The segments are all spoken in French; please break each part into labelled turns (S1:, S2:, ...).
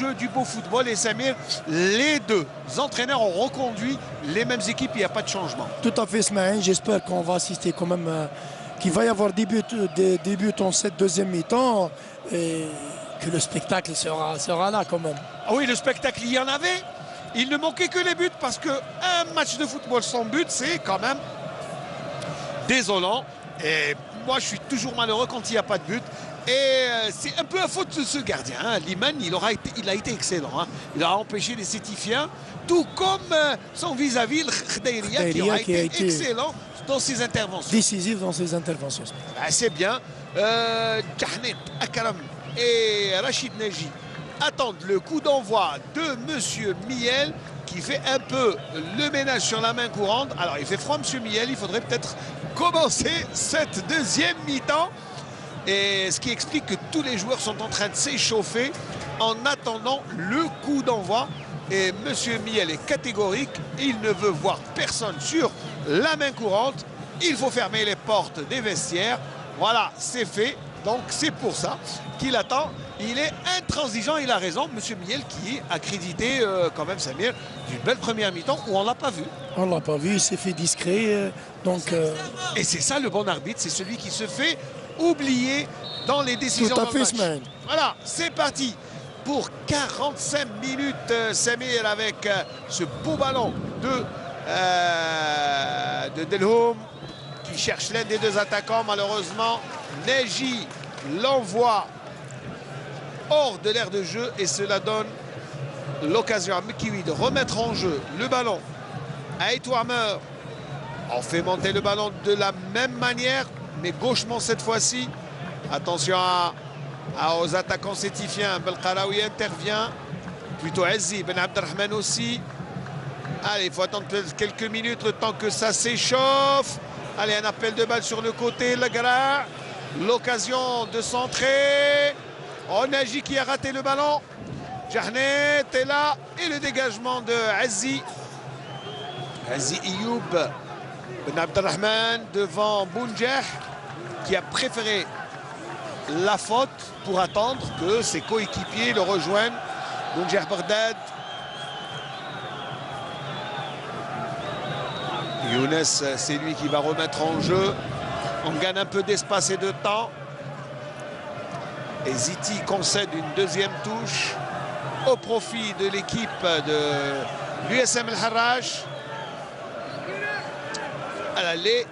S1: jeu du beau football et Samir, les deux entraîneurs ont reconduit les mêmes équipes, il n'y a pas de changement.
S2: Tout à fait, Smaïn. J'espère qu'on va assister quand même, qu'il va y avoir des buts en cette deuxième mi-temps et que le spectacle sera là quand même.
S1: Ah oui, le spectacle, il y en avait. Il ne manquait que les buts parce qu'un match de football sans but, c'est quand même désolant. Et moi, je suis toujours malheureux quand il n'y a pas de but. Et c'est un peu à faute de ce gardien. Hein. Liman, il a été excellent. Hein. Il a empêché les Sétifiens, tout comme son vis-à-vis, le Khdaïria, qui a été excellent dans ses interventions.
S2: Décisif dans ses interventions.
S1: Ah, c'est bien. Jahnet, Akaram et Rachid Neji attendent le coup d'envoi de Monsieur Miel, qui fait un peu le ménage sur la main courante. Alors, il fait froid, Monsieur Miel. Il faudrait peut-être commencer cette deuxième mi-temps. Et ce qui explique que tous les joueurs sont en train de s'échauffer en attendant le coup d'envoi. Et Monsieur Miel est catégorique, il ne veut voir personne sur la main courante. Il faut fermer les portes des vestiaires. Voilà, c'est fait. Donc c'est pour ça qu'il attend. Il est intransigeant, il a raison. Monsieur Miel qui est accrédité quand même, Samir, d'une belle première mi-temps où on ne l'a pas vu.
S2: On ne l'a pas vu, il s'est fait discret.
S1: Et c'est ça le bon arbitre, c'est celui qui se fait oublié dans les décisions.
S2: Tout à fait, Smaïn.
S1: Voilà, c'est parti pour 45 minutes, Samir, avec ce beau ballon de Delhomme qui cherche l'un des deux attaquants. Malheureusement, Neji l'envoie hors de l'aire de jeu et cela donne l'occasion à Mekiwi de remettre en jeu le ballon à Etouamer. On fait monter le ballon de la même manière, mais gauchement cette fois-ci. Attention aux attaquants sétifiens. Belkaraoui intervient. Plutôt Azzi, Ben Abdelrahman aussi. Allez, il faut attendre quelques minutes le temps que ça s'échauffe. Allez, un appel de balle sur le côté. Lagara, l'occasion de centrer. Onaji qui a raté le ballon. Jahnet est là. Et le dégagement de Azzi. Azzi Ioub. Ben Abdelrahman devant Bounjah, qui a préféré la faute pour attendre que ses coéquipiers le rejoignent. Bounjah Bardad. Younes, c'est lui qui va remettre en jeu. On gagne un peu d'espace et de temps. Et Ziti concède une deuxième touche au profit de l'équipe de l'USM El Harrach. Les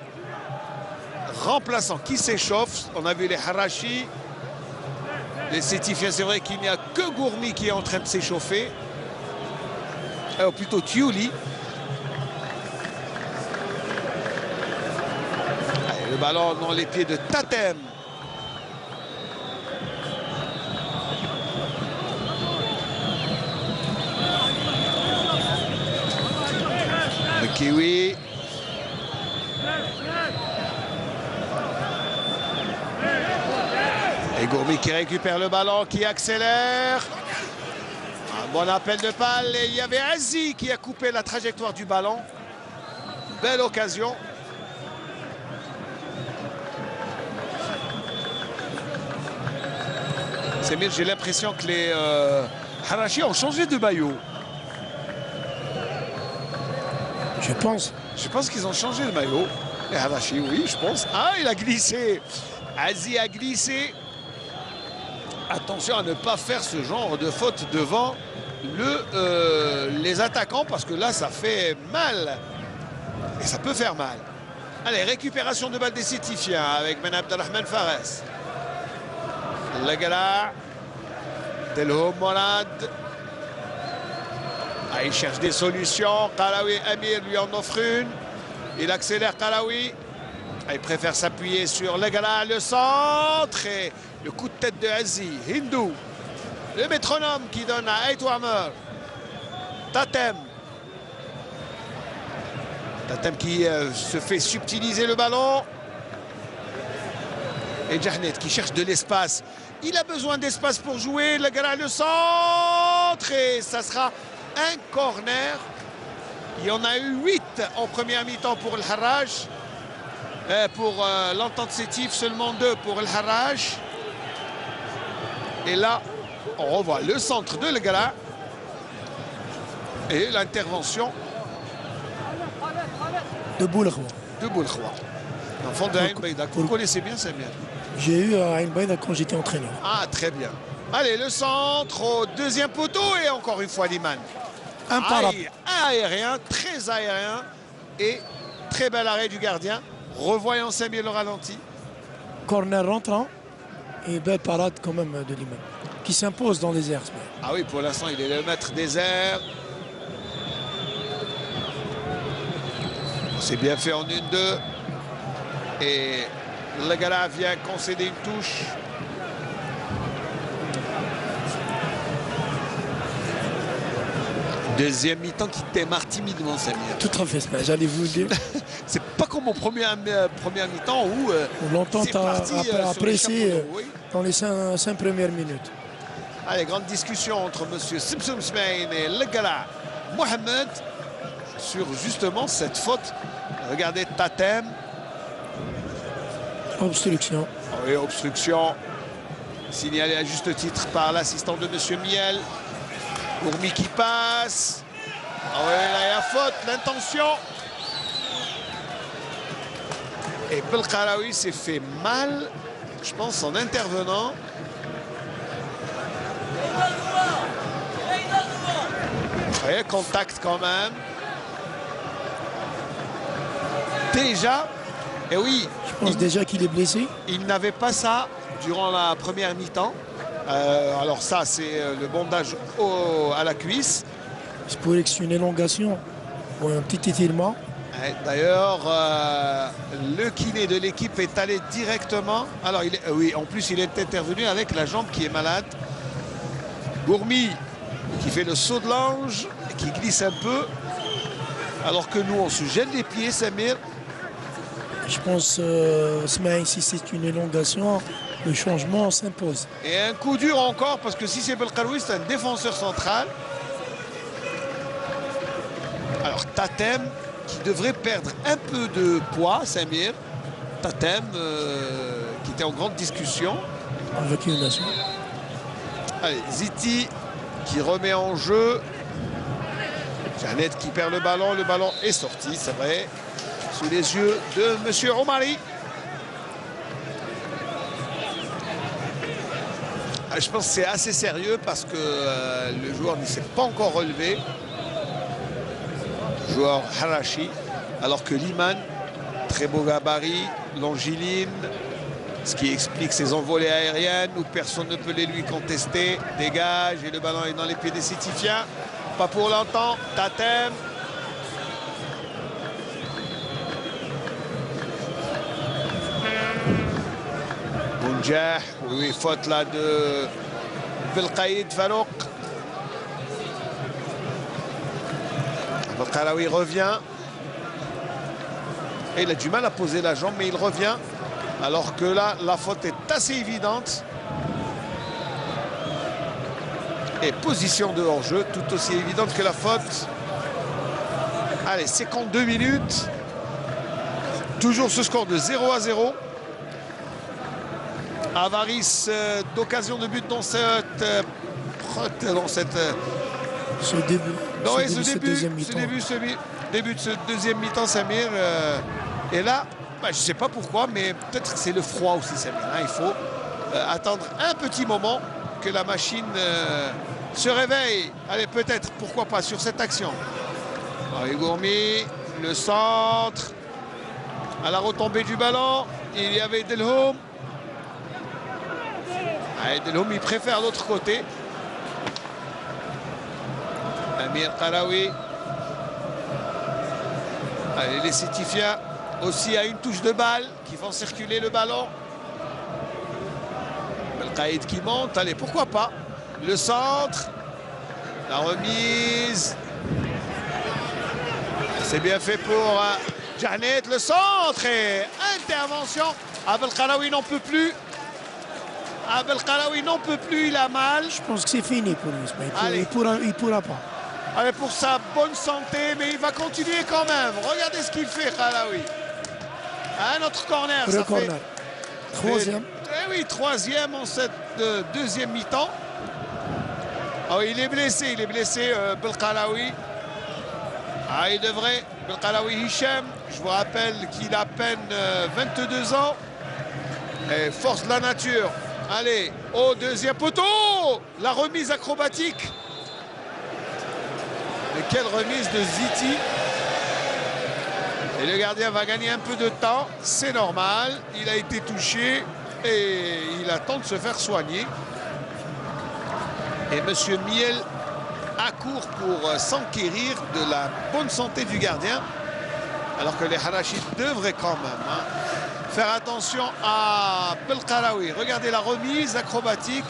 S1: remplaçants qui s'échauffent. On a vu les Harachi, les Sétifiens. C'est vrai qu'il n'y a que Gourmi qui est en train de s'échauffer. Ou plutôt Thiouli. Le ballon dans les pieds de Tatem. Le Kiwi. Et Gourmi qui récupère le ballon, qui accélère. Un bon appel de balle. Et il y avait Azzi qui a coupé la trajectoire du ballon. Belle occasion. C'est bien, j'ai l'impression que les Harachi ont changé de maillot.
S2: Je pense.
S1: Je pense qu'ils ont changé de maillot. Les Harachi, oui, je pense. Ah, il a glissé. Azzi a glissé. Attention à ne pas faire ce genre de faute devant les attaquants parce que là, ça fait mal. Et ça peut faire mal. Allez, récupération de balle des Sétifiens avec Ben Abdelrahman Fares. Lagala. Delhomme Morad. Ah, il cherche des solutions. Karaoui Amir lui en offre une. Il accélère Karaoui. Ah, il préfère s'appuyer sur Lagala. Le centre. Et le coup de tête de Azzi. Hindou. Le métronome qui donne à Etouamer. Tatem. Tatem qui se fait subtiliser le ballon. Et Jahnet qui cherche de l'espace. Il a besoin d'espace pour jouer. Le centre. Et ça sera un corner. Il y en a eu 8 en première mi-temps pour le Harrach. Pour l'entente sétif, seulement 2 pour le Harrach. Et là, On revoit le centre de Le Gala. Et l'intervention
S2: de Boulkhwa.
S1: De Boulkhwa. Enfant de Aïn Baïda. Vous connaissez bien, Samir?
S2: J'ai eu à Aïn Baïda quand j'étais entraîneur.
S1: Ah, très bien. Allez, le centre au deuxième poteau et encore une fois Liman.
S2: Imparable.
S1: Aérien, très aérien et très bel arrêt du gardien. Revoyons Samir le ralenti.
S2: Corner rentrant et belle parade quand même de Liman qui s'impose dans les airs.
S1: Ah oui, pour l'instant, il est le maître des airs. C'est bien fait en 1-2. Et Le Gala vient concéder une touche. Deuxième mi-temps qui démarre timidement, Samir.
S2: Tout à fait, j'allais vous le dire.
S1: C'est pas comme au premier mi-temps où
S2: longtemps apprécié
S1: oui.
S2: Dans les 5 premières minutes.
S1: Allez, grande discussion entre M. Simsum Smaïn et Le Gala Mohamed sur justement cette faute. Regardez Tatem.
S2: Obstruction.
S1: Oui, obstruction. Signalé à juste titre par l'assistant de M. Miel. Gourmi qui passe. Ah oui, là il y a faute, l'intention. Et Belkaraoui s'est fait mal, je pense, en intervenant. Vous voyez, contact quand même. Déjà, et oui.
S2: Je pense déjà qu'il est blessé.
S1: Il n'avait pas ça durant la première mi-temps. Alors ça, c'est le bondage à la cuisse.
S2: C'est pour que c'est une élongation ou un petit étirement.
S1: D'ailleurs, le kiné de l'équipe est allé directement. Alors, oui, en plus, il est intervenu avec la jambe qui est malade. Gourmi qui fait le saut de l'ange, qui glisse un peu. Alors que nous, on se gêne les pieds, Samir.
S2: Je pense, si c'est une élongation, le changement s'impose.
S1: Et un coup dur encore, parce que si c'est Belkaraoui, c'est un défenseur central. Alors, Tatem, qui devrait perdre un peu de poids, Samir. Tatem, qui était en grande discussion.
S2: Avec une nation.
S1: Allez, Ziti, qui remet en jeu. Janet qui perd le ballon est sorti, c'est vrai. Sous les yeux de M. Omari. Je pense que c'est assez sérieux parce que le joueur ne s'est pas encore relevé. Le joueur Harashi. Alors que Liman, très beau gabarit, longiligne, ce qui explique ses envolées aériennes où personne ne peut les lui contester. Dégage et le ballon est dans les pieds des Sétifiens. Pas pour longtemps. Tatem. Bounjah, oui, faute là de Belkaïd Farouk. Belkaraoui revient. Et il a du mal à poser la jambe, mais il revient. Alors que là, la faute est assez évidente. Et position de hors-jeu, tout aussi évidente que la faute. Allez, 52 minutes. Toujours ce score de 0-0. Avarice d'occasion de but dans ce début de ce deuxième mi-temps, Samir. Et là, je ne sais pas pourquoi, mais peut-être que c'est le froid aussi, Samir. Hein, il faut attendre un petit moment que la machine se réveille. Allez, peut-être, pourquoi pas, sur cette action. Henri Gourmi, le centre. À la retombée du ballon, il y avait Delhomme. Delhomme, il préfère l'autre côté. Amir Karaoui. Allez, les Sétifiens aussi à une touche de balle qui font circuler le ballon. Belkaïd qui monte. Allez, pourquoi pas. Le centre. La remise. C'est bien fait pour Janet. Le centre et intervention. Belkaraoui n'en peut plus. Belkaraoui n'en peut plus, il a mal.
S2: Je pense que c'est fini pour lui. Il pourra pas.
S1: Allez, pour sa bonne santé, mais il va continuer quand même. Regardez ce qu'il fait, Karaoui. Un autre corner.
S2: Le corner. 3e.
S1: Eh oui, 3e en cette deuxième mi-temps. Oh, il est blessé, Belkalaoui. Ah, il devrait, Belkalaoui Hichem, je vous rappelle qu'il a à peine 22 ans. Et force de la nature. Allez, au deuxième poteau. La remise acrobatique. Mais quelle remise de Ziti. Et le gardien va gagner un peu de temps, c'est normal. Il a été touché et il attend de se faire soigner. Et monsieur Miel accourt pour s'enquérir de la bonne santé du gardien. Alors que les Harachis devraient quand même faire attention à Belkalaoui. Regardez la remise acrobatique.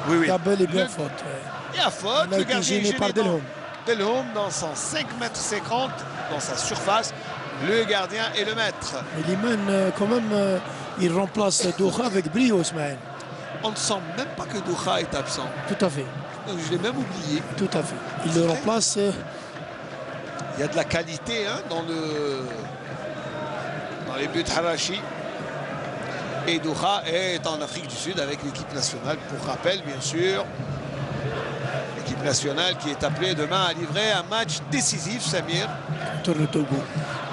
S2: Oui, oui. Il y a bel et bien faute.
S1: Il y a faute.
S2: Le gardien est gêné par Delhomme.
S1: Delhomme dans son 5,50 m dans sa surface. Le gardien est le maître.
S2: Mais Liman, quand même, il remplace Douha avec brio, Ismaël.
S1: On ne sent même pas que Douha est absent.
S2: Tout à fait.
S1: Je l'ai même oublié.
S2: Tout à fait. Il le remplace.
S1: Il y a de la qualité dans les buts Harachi. Et Douha est en Afrique du Sud avec l'équipe nationale. Pour rappel, bien sûr. L'équipe nationale qui est appelée demain à livrer un match décisif, Samir.
S2: Contre le Togo.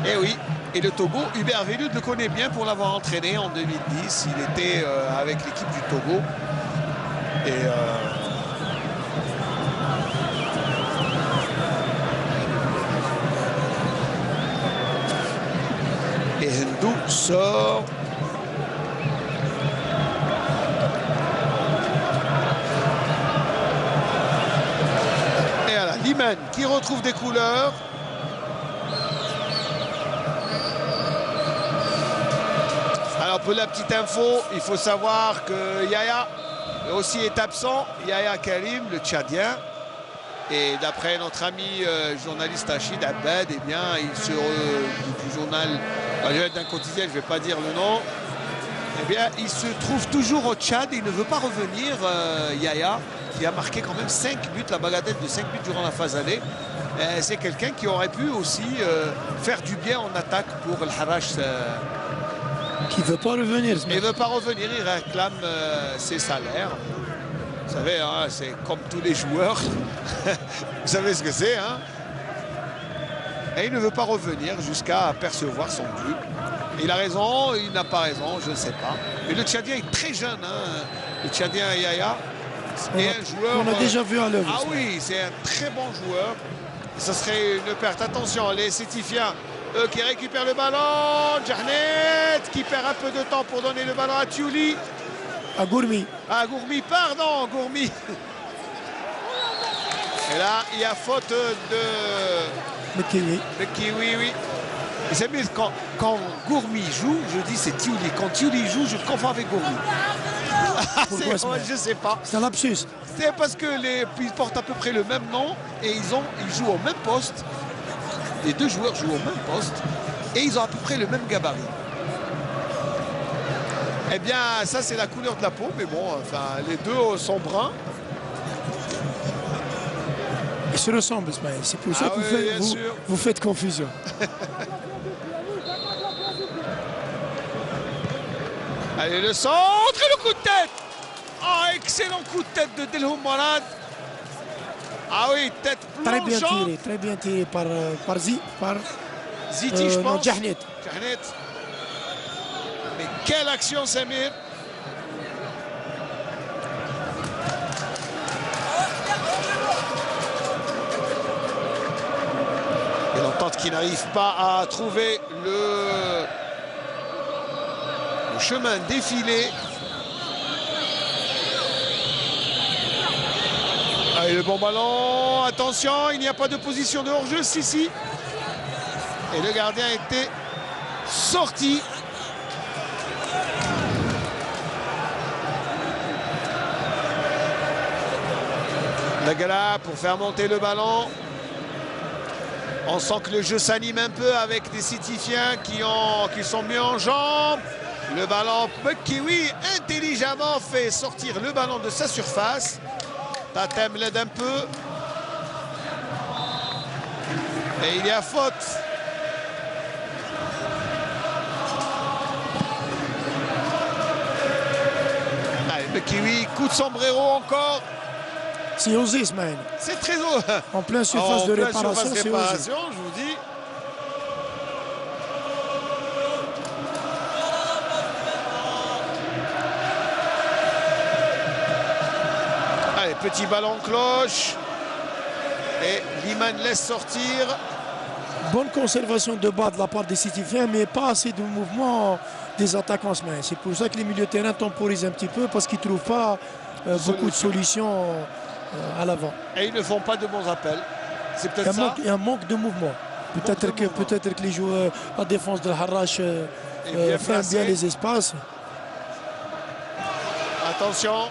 S1: Et oui, et le Togo, Hubert Velud le connaît bien pour l'avoir entraîné en 2010. Il était avec l'équipe du Togo. Et Hindou sort. Et voilà, Liman qui retrouve des couleurs. Alors pour la petite info, il faut savoir que Yaya aussi est absent. Yaya Karim, le Tchadien. Et d'après notre ami journaliste Achid Abed, eh bien, il se du journal d'un quotidien, je ne vais pas dire le nom, eh bien, il se trouve toujours au Tchad et il ne veut pas revenir, Yaya, qui a marqué quand même 5 buts, la bagatelle de 5 buts durant la phase allée. C'est quelqu'un qui aurait pu aussi faire du bien en attaque pour le Harash.
S2: Qui ne veut pas revenir.
S1: Il ne veut pas revenir, il réclame ses salaires. Vous savez, c'est comme tous les joueurs. Vous savez ce que c'est, Et il ne veut pas revenir jusqu'à percevoir son but. Il a raison, il n'a pas raison, je ne sais pas. Mais le Tchadien est très jeune, Le Tchadien Yaya est un joueur...
S2: On a déjà vu à l'œuvre.
S1: Ah oui, c'est un très bon joueur. Ça serait une perte. Attention, les Sétifiens, eux qui récupèrent le ballon. Djahnet qui perd un peu de temps pour donner le ballon à Thiouli.
S2: À Gourmi.
S1: Ah, Gourmi, pardon, Gourmi. Et là, il y a faute de...
S2: Mekiwi.
S1: Mekiwi, oui. Vous savez, quand Gourmi joue, je dis c'est Thiouli. Quand Thiouli joue, je le confonds avec Gourmi. Je sais pas.
S2: C'est un lapsus.
S1: C'est parce que ils portent à peu près le même nom et ils jouent au même poste. Les deux joueurs jouent au même poste et ils ont à peu près le même gabarit. Eh bien, ça, c'est la couleur de la peau, mais bon, enfin, les deux sont bruns.
S2: Ils se ressemblent, Ismaël. C'est pour ça que vous faites confusion.
S1: Allez, le centre et le coup de tête. Oh, excellent coup de tête de Delhomme Morad. Ah oui, tête plongeante.
S2: Très bien tiré par
S1: Ziti, je pense.
S2: Djahnet.
S1: Mais quelle action, Samir. Et l'entente qui n'arrive pas à trouver le chemin défilé. Allez, le bon ballon. Attention, il n'y a pas de position de hors-jeu. Si. Et le gardien était sorti. Lagala pour faire monter le ballon. On sent que le jeu s'anime un peu avec des Sétifiens qui sont mis en jambes. Le ballon, Mekiwi intelligemment fait sortir le ballon de sa surface. Tatem l'aide un peu. Et il y a faute. Allez, Mekiwi, coup de sombrero encore.
S2: C'est osé, Ismaël.
S1: C'est très haut.
S2: En pleine surface de réparation, c'est osé.
S1: Je vous dis. Allez, petit ballon cloche. Et Liman laisse sortir.
S2: Bonne conservation de bas de la part des Sétifiens, mais pas assez de mouvement des attaquants. C'est pour ça que les milieux de terrain temporisent un petit peu, parce qu'ils ne trouvent pas beaucoup de solutions à l'avant.
S1: Et ils ne font pas de bons appels. C'est peut-être ça.
S2: Il y a un manque de mouvement. Peut-être que les joueurs, la défense de Harrach ferment bien les espaces.
S1: Attention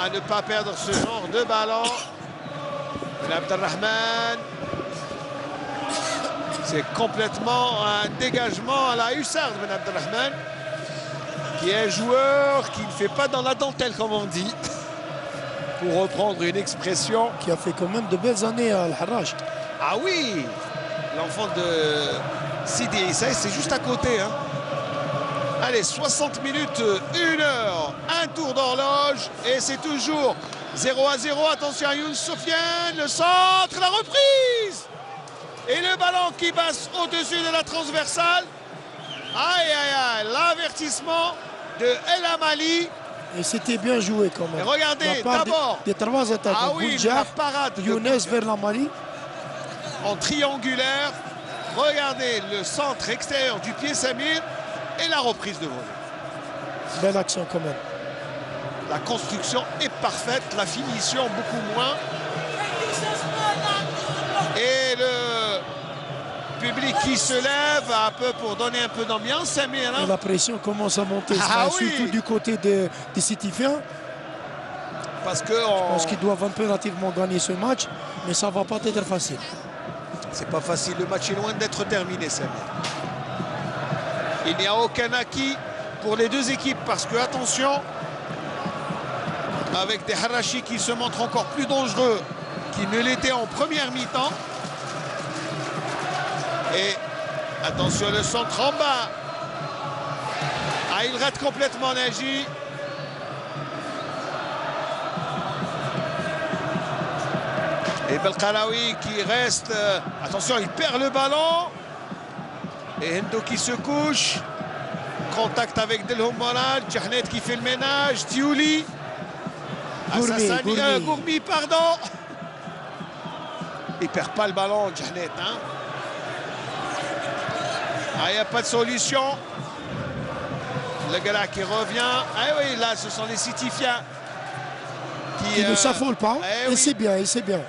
S1: à ne pas perdre ce genre de ballon. Abdelrahman. C'est complètement un dégagement à la hussarde, Ben Abdelrahman, qui est un joueur qui ne fait pas dans la dentelle, comme on dit, pour reprendre une expression.
S2: Qui a fait quand même de belles années à Al-Harrach.
S1: Ah oui, l'enfant de Sidi Issa, c'est juste à côté. Hein. Allez, 60 minutes, 1 heure, un tour d'horloge, et c'est toujours 0-0. Attention à Youn Sofiane, le centre, la reprise. Et le ballon qui passe au-dessus de la transversale. Aïe, aïe, aïe, l'avertissement de El Amali.
S2: Et c'était bien joué quand même.
S1: Et regardez, d'abord.
S2: Des trois attaques.
S1: Ah oui, la parade.
S2: Younes vers l'Amali.
S1: En triangulaire. Regardez le centre extérieur du pied Samir et la reprise de volée.
S2: Belle action quand même.
S1: La construction est parfaite, la finition beaucoup moins. Et le public qui se lève un peu pour donner un peu d'ambiance, Samir. Hein.
S2: Et la pression commence à monter, surtout du côté des Sétifiens.
S1: Parce que
S2: je pense qu'ils doivent impérativement gagner ce match, mais ça ne va pas être facile.
S1: C'est pas facile, le match est loin d'être terminé, Samir. Il n'y a aucun acquis pour les deux équipes, parce que, attention, avec des Harrachi qui se montrent encore plus dangereux qu'ils ne l'étaient en première mi-temps. Et attention, le centre en bas. Ah, il rate complètement Naji. Et Belkalaoui qui reste. Attention, il perd le ballon. Et Hendo qui se couche. Contact avec Delhomme Morad. Djahnet qui fait le ménage. Diouli. Gourmi, pardon. Il perd pas le ballon, Djahnet. Hein. Ah, il n'y a pas de solution. Le gars là qui revient. Ah oui, là, ce sont les Sétifiens
S2: qui ne s'affolent pas. Et c'est bien, et c'est bien.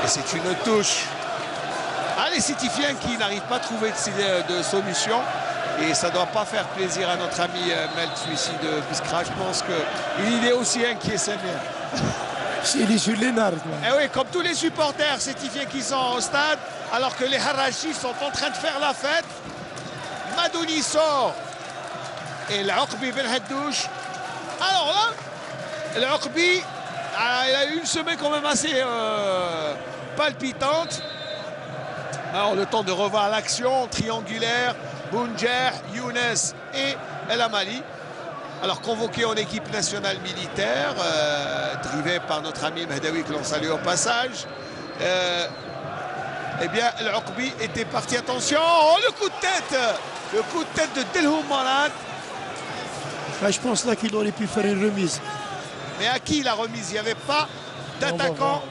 S1: Et c'est une touche. Ah, les Sétifiens qui n'arrivent pas à trouver de solution. Et ça ne doit pas faire plaisir à notre ami Melt ici de Biskra. Je pense qu'il est aussi inquiet, c'est bien.
S2: Il est sur les nerfs.
S1: Et oui, comme tous les supporters sétifiens qui sont au stade, alors que les Harrachis sont en train de faire la fête. Madouni sort. Et l'Aqbi Ben Haddouche. Alors là, l'Aqbi, il a eu une semaine quand même assez palpitante. Alors le temps de revoir l'action triangulaire. Bounjer, Younes et El Amali. Alors convoqué en équipe nationale militaire, drivé par notre ami Mehdaoui que l'on salue au passage. Eh bien, l'Aqbi était parti. Attention, oh, le coup de tête de Delhomme Morad.
S2: Je pense là qu'il aurait pu faire une remise.
S1: Mais à qui la remise? Il n'y avait pas d'attaquant.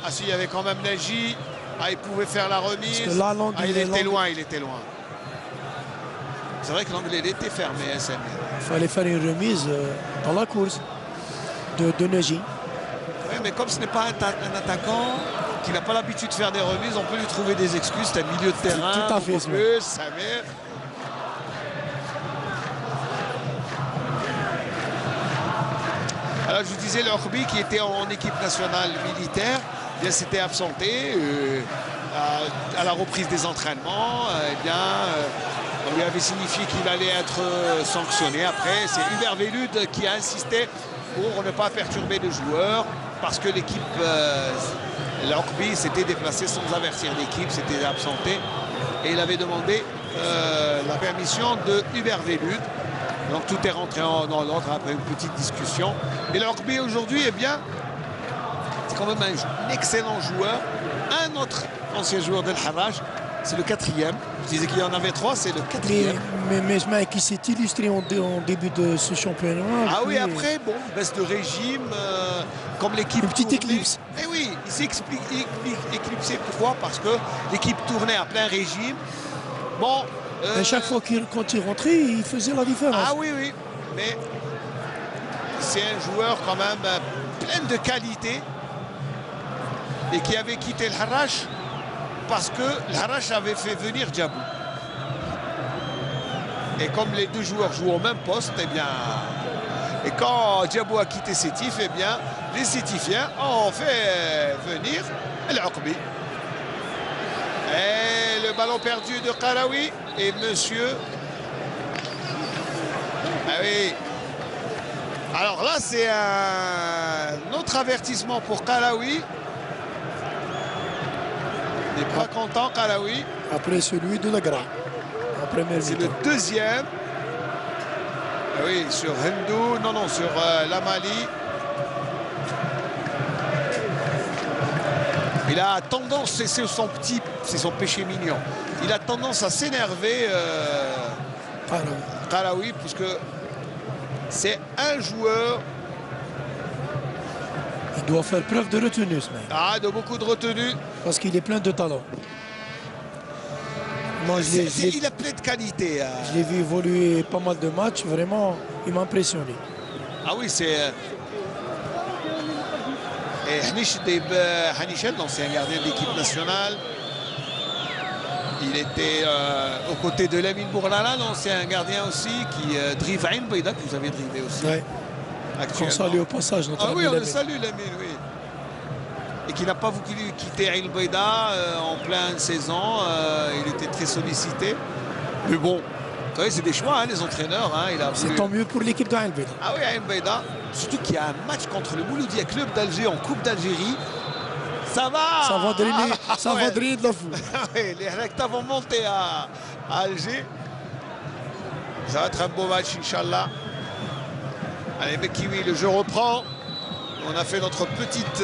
S1: Ah si, il y avait quand même Naji. Ah, il pouvait faire la remise.
S2: Là,
S1: il était loin, il était loin. C'est vrai que l'angle était fermé, SM.
S2: Il fallait faire une remise dans la course de Naji.
S1: Oui, mais comme ce n'est pas un attaquant qui n'a pas l'habitude de faire des remises, on peut lui trouver des excuses. C'est un milieu de terrain,
S2: tout à fait,
S1: plus, Samir. Alors, je vous disais, le Orbi qui était en équipe nationale militaire, bien s'était absenté à la reprise des entraînements. On lui avait signifié qu'il allait être sanctionné. Après, c'est Hubert Velud qui a insisté pour ne pas perturber les joueurs parce que l'équipe, l'Orbi s'était déplacée sans avertir l'équipe, s'était absenté et il avait demandé la permission de Hubert Velud. Donc tout est rentré dans l'ordre après une petite discussion. Et le rugby aujourd'hui, eh bien, c'est quand même un excellent joueur. Un autre ancien joueur d'El Harraj, c'est le quatrième. Je disais qu'il y en avait 3, c'est le quatrième.
S2: Mais ce mec qui s'est illustré en début de ce championnat.
S1: Ah oui, après, bon, baisse de régime, comme l'équipe.
S2: Une petite éclipse.
S1: Eh oui, il s'est éclipsé. Pourquoi? Parce que l'équipe tournait à plein régime. Bon.
S2: À chaque fois quand il rentrait, il faisait la différence.
S1: Ah oui, oui. Mais c'est un joueur quand même plein de qualité et qui avait quitté le Harrach parce que le Harrach avait fait venir Djabou. Et comme les deux joueurs jouent au même poste, eh bien, et quand Djabou a quitté Sétif, eh bien, les Sétifiens ont fait venir El Oqbi. Et le ballon perdu de Qaraoui et monsieur. Ah oui. Alors là, c'est un autre avertissement pour Qaraoui. Il n'est pas content, Qaraoui.
S2: Après celui de Lagra.
S1: C'est le deuxième. Ah oui, sur Hindou. Non, sur Lamali. Il a tendance, c'est son péché mignon. Il a tendance à s'énerver, Qaraoui, puisque c'est un joueur.
S2: Il doit faire preuve de retenue, ce mec.
S1: Ah, de beaucoup de retenue.
S2: Parce qu'il est plein de talent. Moi,
S1: il a plein de qualité.
S2: Je l'ai vu évoluer pas mal de matchs. Vraiment, il m'a impressionné.
S1: Ah oui, c'est... Et Hanichel, l'ancien gardien de l'équipe nationale. Il était aux côtés de Lamine Bourlala, l'ancien gardien aussi, qui drive Ain Beida, que vous avez drivé aussi.
S2: Ouais.
S1: Actuellement.
S2: On salue au passage notre
S1: ami. Ah oui, on
S2: Lamine.
S1: le salue, Lamine, oui. Et qui n'a pas voulu quitter Ain Beida en pleine saison. Il était très sollicité. Mais bon, vous savez, c'est des choix, hein, les entraîneurs. Hein.
S2: C'est tant mieux pour l'équipe d'Ain Beida.
S1: Ah oui, Ain Beida. Surtout qu'il y a un match contre le Mouloudia Club d'Alger en Coupe d'Algérie. Ça va.
S2: Ça va drainer, ça va drainer de la foule.
S1: Oui, les Rakta vont monter à Alger. Ça va être un beau match, Inch'Allah. Allez, Mekiwi, le jeu reprend. On a fait notre petite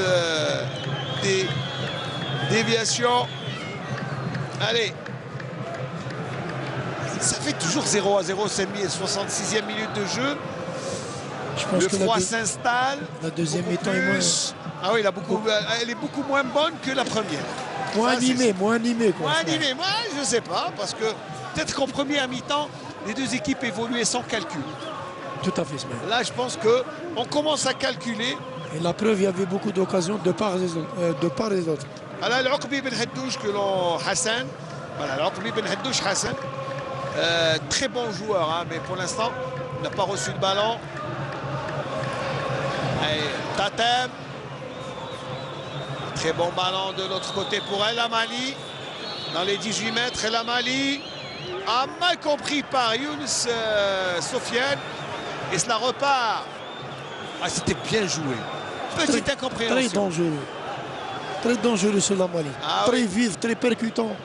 S1: déviation. Allez. Ça fait toujours 0-0, c'est 66e minute de jeu.
S2: Je pense
S1: le
S2: que
S1: froid s'installe.
S2: La deuxième mi-temps est moins...
S1: Ah oui, elle est beaucoup moins bonne que la première.
S2: Moins animée. Quoi,
S1: moins animée, moi je ne sais pas, parce que peut-être qu'en première mi-temps, les deux équipes évoluaient sans calcul.
S2: Tout à fait, Smaïl.
S1: Là, je pense qu'on commence à calculer.
S2: Et la preuve, il y avait beaucoup d'occasions de part et d'autre.
S1: Alors, l'Oqbi Ben Haddouche que l'on Hassan. Voilà, l'Oqbi Ben Haddouche Hassan. Très bon joueur, hein, mais pour l'instant, il n'a pas reçu de ballon. Allez, Tatem. Très bon ballon de l'autre côté pour El Amali. Dans les 18 mètres, El Amali a mal compris par Younes Sofiane. Et cela repart. Ah, c'était bien joué. Petite incompréhension.
S2: Très dangereux. Très dangereux sur la Mali.
S1: Ah,
S2: très
S1: oui.
S2: vif, très percutant.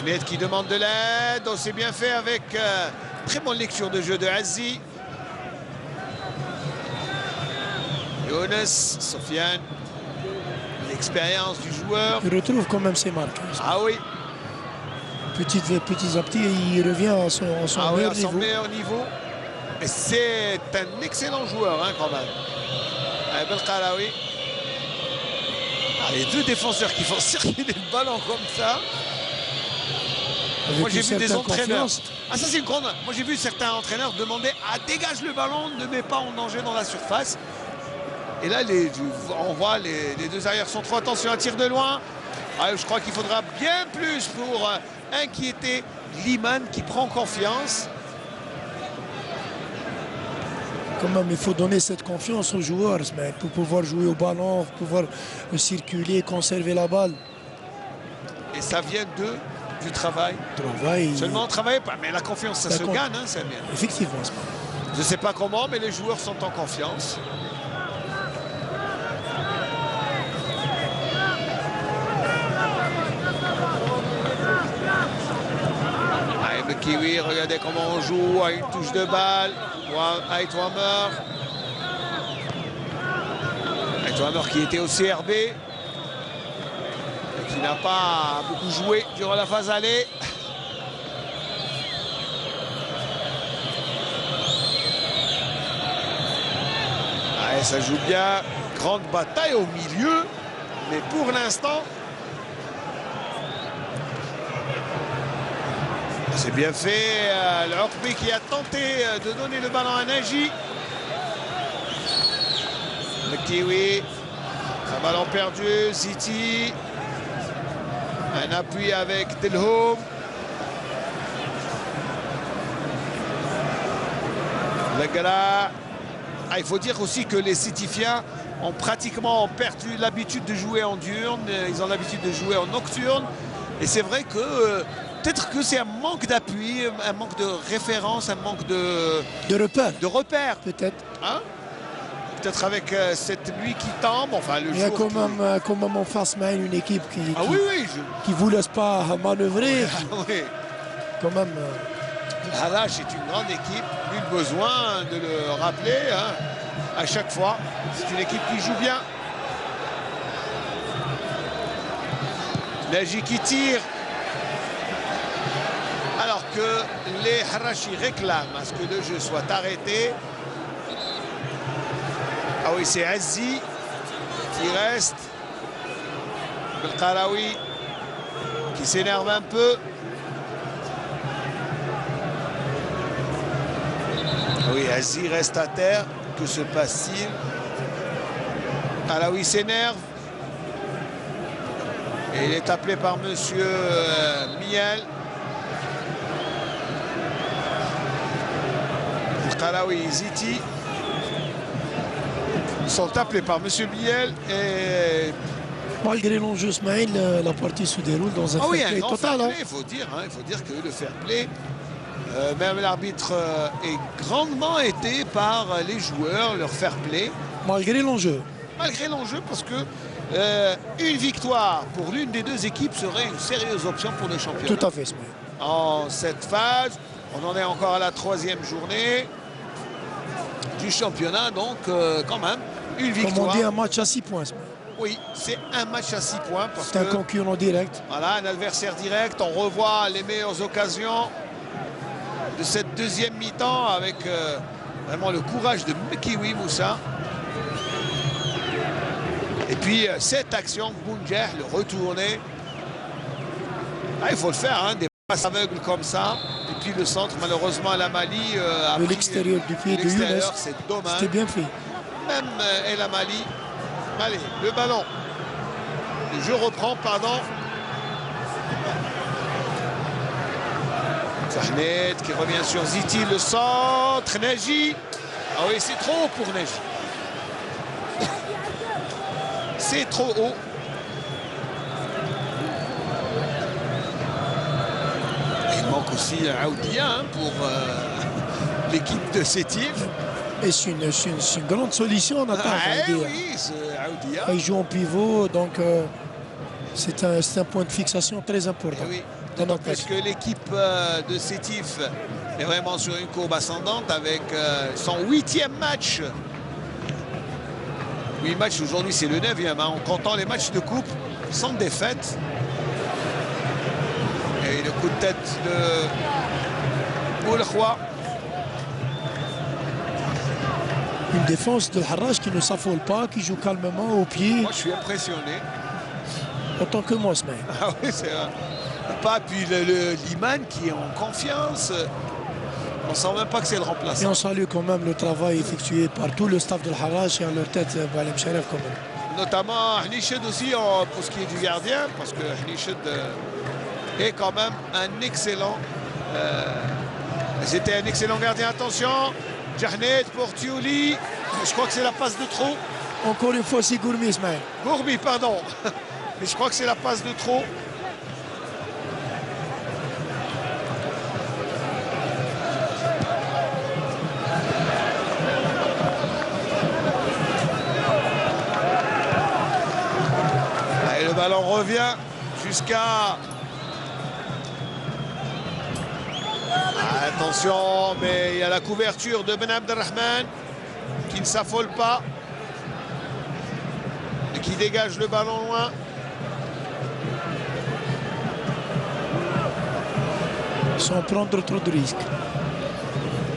S1: Ahmed qui demande de l'aide. Oh, c'est bien fait avec très bonne lecture de jeu de Azi. Younes Sofiane. L'expérience du joueur.
S2: Il retrouve quand même ses marques.
S1: Ah oui.
S2: Petit à petit, il revient à son meilleur
S1: niveau. Et c'est un excellent joueur, hein, quand même. Ben Qaraoui. Les deux défenseurs qui font circuler le ballon comme ça.
S2: Avec
S1: moi j'ai vu des entraîneurs.
S2: Confiance.
S1: Ah ça c'est une grande. Moi j'ai vu certains entraîneurs demander à dégage le ballon, ne mets pas en danger dans la surface. Et là on voit les deux arrières sont trop. Attention, un tir de loin. Ah, je crois qu'il faudra bien plus pour inquiéter Liman qui prend confiance.
S2: Quand même, il faut donner cette confiance aux joueurs pour pouvoir jouer au ballon, pour pouvoir circuler, conserver la balle.
S1: Et ça vient du travail. Seulement travailler pas, mais la confiance, ça se gagne, hein, c'est bien.
S2: Effectivement.
S1: Je ne sais pas comment, mais les joueurs sont en confiance. Kiwi, regardez comment on joue à une touche de balle. Aitwamer. Aitwamer qui était au CRB. Et qui n'a pas beaucoup joué durant la phase aller. Ouais, ça joue bien. Grande bataille au milieu. Mais pour l'instant, c'est bien fait. Le Rokbi qui a tenté de donner le ballon à Naji. Le Kiwi. Un ballon perdu. Ziti. Un appui avec Delhoum. Le Gala. Ah, il faut dire aussi que les Sétifiens ont pratiquement perdu l'habitude de jouer en diurne. Ils ont l'habitude de jouer en nocturne. Et c'est vrai que peut-être que c'est un manque d'appui, un manque de référence, un manque de
S2: repères.
S1: De repères.
S2: Peut-être.
S1: Hein? Peut-être avec cette nuit qui tombe. Enfin, le
S2: il y a
S1: jour
S2: quand même en face main une équipe qui
S1: oui,
S2: vous laisse pas manœuvrer.
S1: Oui.
S2: Quand même.
S1: Harrach est une grande équipe, nul besoin de le rappeler hein, à chaque fois. C'est une équipe qui joue bien. Naji qui tire. Alors que les Harrachi réclament à ce que le jeu soit arrêté. Ah oui, c'est Azzi qui reste. Belkaraoui qui s'énerve un peu. Oui, Azzi reste à terre. Que se passe-t-il? Alaoui s'énerve. Et il est appelé par monsieur Miel. Alaoui et Ziti sont appelés par monsieur Miel. Et
S2: malgré l'enjeu, Smaïl, la partie se déroule dans un fair play total.
S1: Il faut dire que le fair play. Même l'arbitre est grandement aidé par les joueurs, leur fair play.
S2: Malgré l'enjeu.
S1: Malgré l'enjeu, parce que une victoire pour l'une des deux équipes serait une sérieuse option pour le championnat.
S2: Tout à fait, Smaïl.
S1: En cette phase, on en est encore à la 3e journée du championnat, donc quand même, une victoire.
S2: Comme on dit, un match à 6 points, Smaïl.
S1: Oui, c'est un match à 6 points.
S2: C'est un concurrent direct.
S1: Voilà, un adversaire direct. On revoit les meilleures occasions de cette deuxième mi-temps avec vraiment le courage de Kiwi Moussa. Et puis cette action, Bounjeh, le retourné. Ah, il faut le faire, hein, des passes aveugles comme ça. Et puis le centre, malheureusement, la Mali a
S2: de l'extérieur du pied de Younes.
S1: C'est dommage.
S2: C'était bien fait.
S1: Même El Amali. Allez, le ballon. Le jeu reprend, pardon. Zahnet qui revient sur Ziti, le centre, Naji. Ah oui, c'est trop haut pour Naji. C'est trop haut. Il manque aussi un Aoudia hein, pour l'équipe de Sétif.
S2: Et c'est une grande solution en attaque.
S1: Oui, c'est Aoudia.
S2: Il joue en pivot, donc c'est un point de fixation très important.
S1: Oui. D'autant plus que l'équipe de Sétif est vraiment sur une courbe ascendante avec son 8e match. 8 matchs aujourd'hui, c'est le 9e, hein, en comptant les matchs de coupe, sans défaite. Et le coup de tête de Boulkhwa.
S2: Une défense de Harrach qui ne s'affole pas, qui joue calmement au pied.
S1: Moi, je suis impressionné.
S2: Autant que moi, ce mec.
S1: Ah oui, c'est vrai. Pas, puis Liman qui est en confiance. On ne sent même pas que c'est le remplaçant.
S2: Et on salue quand même le travail effectué par tout le staff de Harrach et à leur tête, Boualem Sharef quand même.
S1: Notamment Hnished aussi pour ce qui est du gardien, parce que Hnished est quand même un excellent. C'était un excellent gardien. Attention, Jahnet pour Tiouli. Je crois que c'est la passe de trop.
S2: Encore une fois, c'est Gourmi, Ismaël.
S1: Gourmi, pardon. Mais je crois que c'est la passe de trop. Allez, le ballon revient jusqu'à Attention, mais il y a la couverture de Ben Abdelrahman qui ne s'affole pas et qui dégage le ballon loin.
S2: Sans prendre trop de risques.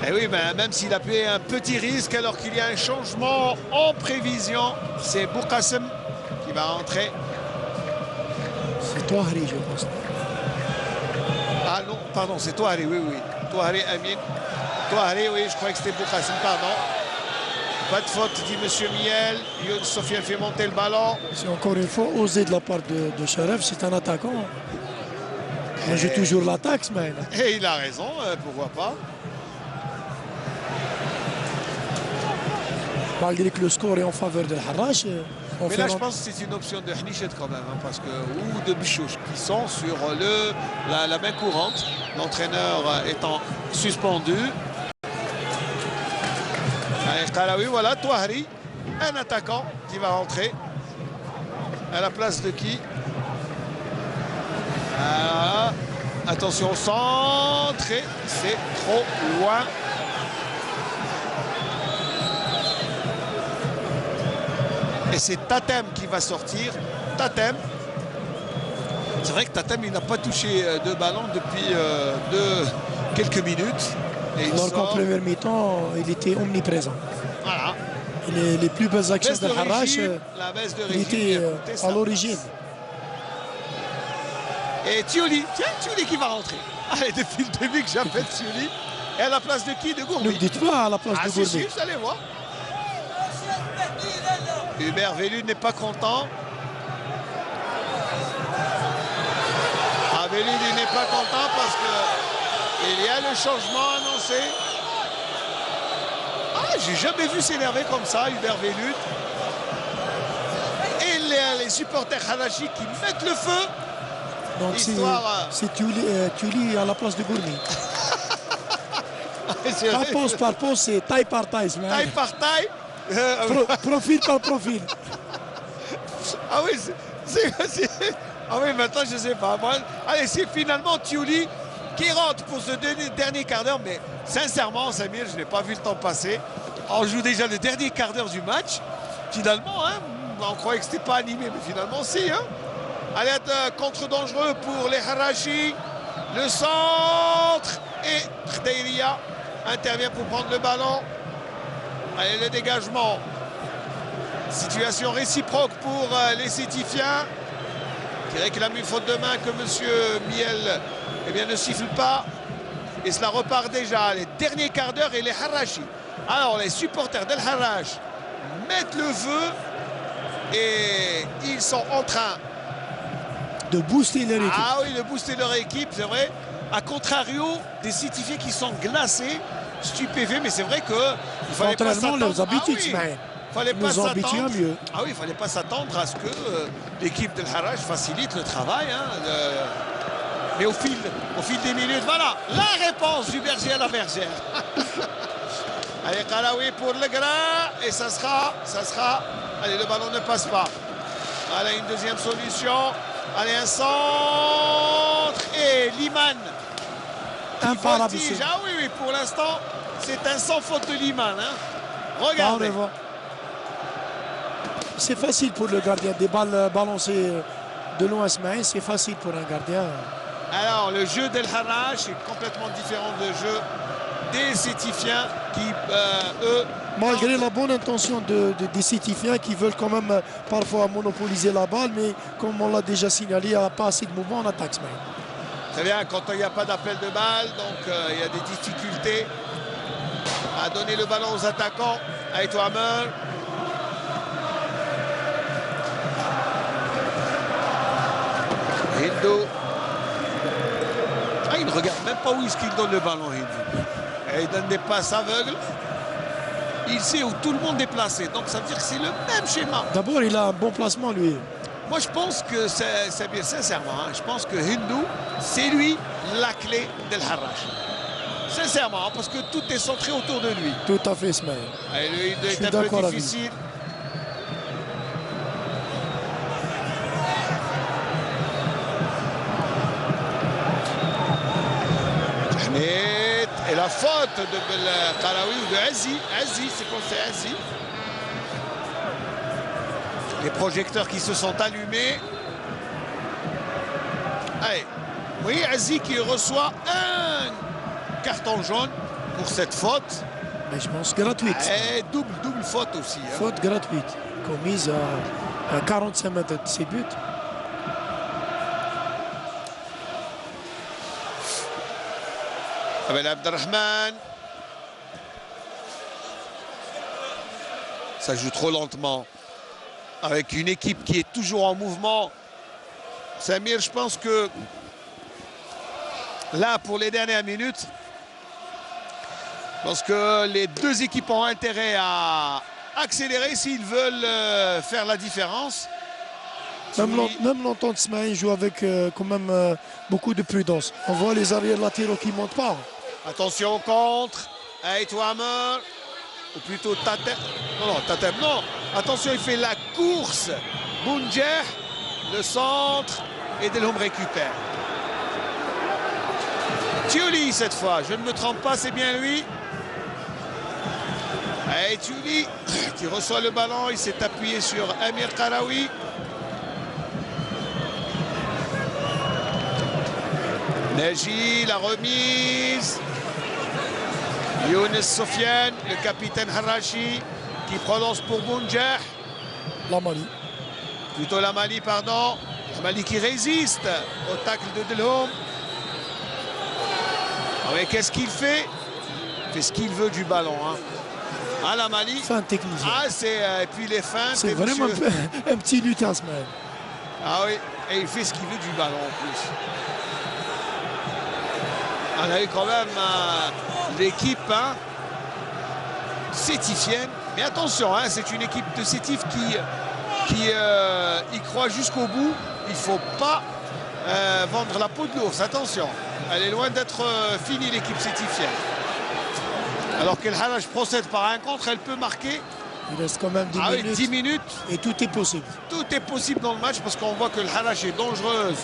S1: Et oui, mais même s'il a pris un petit risque alors qu'il y a un changement en prévision, c'est Boukassem qui va entrer.
S2: C'est Touahri, je pense.
S1: Ah non, pardon, c'est Touahri, oui, oui. Touahri Amin. Touahri, oui, je croyais que c'était Boukassem, pardon. Pas de faute, dit M. Miel. Youn Sofiane fait monter le ballon.
S2: C'est encore une fois osé de la part de Sharaf, c'est un attaquant. Moi, j'ai toujours l'attaque, Smaïl.
S1: Et il a raison, pourquoi pas.
S2: Malgré que le score est en faveur de Harrach.
S1: Mais là, je pense que c'est une option de Hnichet quand même, hein, parce que, ou de Bichouch, qui sont sur la main courante, l'entraîneur étant suspendu. Allez, Kalaoui, voilà, Touahri, un attaquant qui va rentrer. À la place de qui? Attention au centre, et c'est trop loin. Et c'est Tatem qui va sortir. Tatem. C'est vrai que Tatem, il n'a pas touché de ballon depuis quelques minutes. Et
S2: alors qu'en première mi-temps, il était omniprésent.
S1: Voilà.
S2: Et les plus belles actions de Harrach, il était à l'origine.
S1: Et Thioli, tiens, Thioli qui va rentrer. Allez, depuis le début que j'appelle Thioli. Et à la place de qui? De Gourbi.
S2: Ne me dites pas à la place de Gourbi.
S1: Si, vous allez voir. Hubert Velud n'est pas content. Velud n'est pas content parce qu'il y a le changement annoncé. Ah, j'ai jamais vu s'énerver comme ça, Hubert Velud. Et les supporters Harachi qui mettent le feu.
S2: Donc c'est Thioli à la place de Gourbi. Par poste par poste, c'est taille par taille.
S1: Taille par taille.
S2: Profil par profil.
S1: Ah oui, ah oui, maintenant je ne sais pas. Moi, allez, c'est finalement Thioli qui rentre pour ce dernier quart d'heure. Mais sincèrement, Samir, je n'ai pas vu le temps passer. On joue déjà le dernier quart d'heure du match. Finalement, hein, on croyait que ce n'était pas animé, mais finalement, si. Hein. Allez, contre dangereux pour les Harachi. Le centre. Et Khdaïria intervient pour prendre le ballon. Allez, le dégagement. Situation réciproque pour les Sétifiens, qui réclament une faute de main que M. Miel ne siffle pas. Et cela repart déjà. Les derniers quarts d'heure et les Harachi. Alors, les supporters d'El Harrach mettent le feu et ils sont en train
S2: de booster leur équipe.
S1: Ah oui, de booster leur équipe, c'est vrai. A contrario des Sétifiens qui sont glacés, stupéfaits, mais c'est vrai que il fallait pas s'attendre.
S2: Leurs habitudes,
S1: fallait pas s'attendre.
S2: Mieux.
S1: Ah oui, il fallait pas s'attendre à ce que l'équipe de Harrach facilite le travail. Hein, mais au fil des minutes, voilà la réponse du berger à la bergère. Allez, Kalaoui pour le grain et ça sera. Allez, le ballon ne passe pas. Allez, une deuxième solution. Allez, un centre et Liman.
S2: Imparable.
S1: Ah oui, pour l'instant, c'est un sans faute de Liman. Hein. Regardez.
S2: C'est facile pour le gardien. Des balles balancées de loin, c'est facile pour un gardien.
S1: Alors, le jeu d'El Harrach est complètement différent du jeu des Sétifiens qui, eux...
S2: Malgré la bonne intention des Sétifiens qui veulent quand même parfois monopoliser la balle, mais comme on l'a déjà signalé, il n'y a pas assez de mouvement en attaque.
S1: Très bien, quand il n'y a pas d'appel de balle, donc il y a des difficultés à donner le ballon aux attaquants. Aïtou Hammer. Hindou. Ah, il ne regarde même pas où est-ce qu'il donne le ballon, Hindou. Et il donne des passes aveugles. Il sait où tout le monde est placé. Donc ça veut dire que c'est le même schéma.
S2: D'abord, il a un bon placement, lui.
S1: Moi, je pense que c'est bien, sincèrement, hein, je pense que Hindou, c'est lui la clé d'El Harrach. Sincèrement, parce que tout est centré autour de lui.
S2: Tout à fait, Ismaël.
S1: Et lui, il est un peu difficile. Et la faute de Belkaraoui ou de Azi. Azi, c'est quoi, c'est Azi. Les projecteurs qui se sont allumés. Allez. Oui, Azi qui reçoit un carton jaune pour cette faute.
S2: Mais je pense gratuite.
S1: Et double faute aussi. Hein.
S2: Faute gratuite, commise à 45 mètres de ses buts.
S1: Abel Abdelrahman. Ça joue trop lentement. Avec une équipe qui est toujours en mouvement. Samir, je pense que là, pour les dernières minutes, je pense que les deux équipes ont intérêt à accélérer s'ils veulent faire la différence.
S2: Même l'entente Smaïn joue avec quand même beaucoup de prudence. On voit les arrières latéraux qui ne montent pas.
S1: Attention au contre. Aitouamer. Ou plutôt Tatem. Non, Tatem, non. Attention, il fait la course. Bounjer. Le centre. Et Delhomme récupère. Tiuli cette fois. Je ne me trompe pas, c'est bien lui. Et Tiuli qui reçoit le ballon. Il s'est appuyé sur Amir Karaoui. Neji, la remise. Younes Sofiane, le capitaine Harachi qui prononce pour Bounjer.
S2: Lamali.
S1: Plutôt Lamali, pardon. Lamali qui résiste au tacle de Delhomme. Mais qu'est-ce qu'il fait? Il fait ce qu'il veut du ballon. Hein. Ah, Lamali.
S2: Fin technicien.
S1: Ah, c'est. Et puis les fins.
S2: C'est vraiment un petit lutin, ce mec.
S1: Ah oui, et il fait ce qu'il veut du ballon en plus. On a eu quand même l'équipe sétifienne. Mais attention, hein, c'est une équipe de Sétif qui y croit jusqu'au bout. Il ne faut pas vendre la peau de l'ours. Attention, elle est loin d'être finie, l'équipe sétifienne. Alors que le Haraj procède par un contre, elle peut marquer.
S2: Il reste quand même 10 minutes.
S1: Oui, 10 minutes.
S2: Et tout est possible.
S1: Tout est possible dans le match parce qu'on voit que le Haraj est dangereuse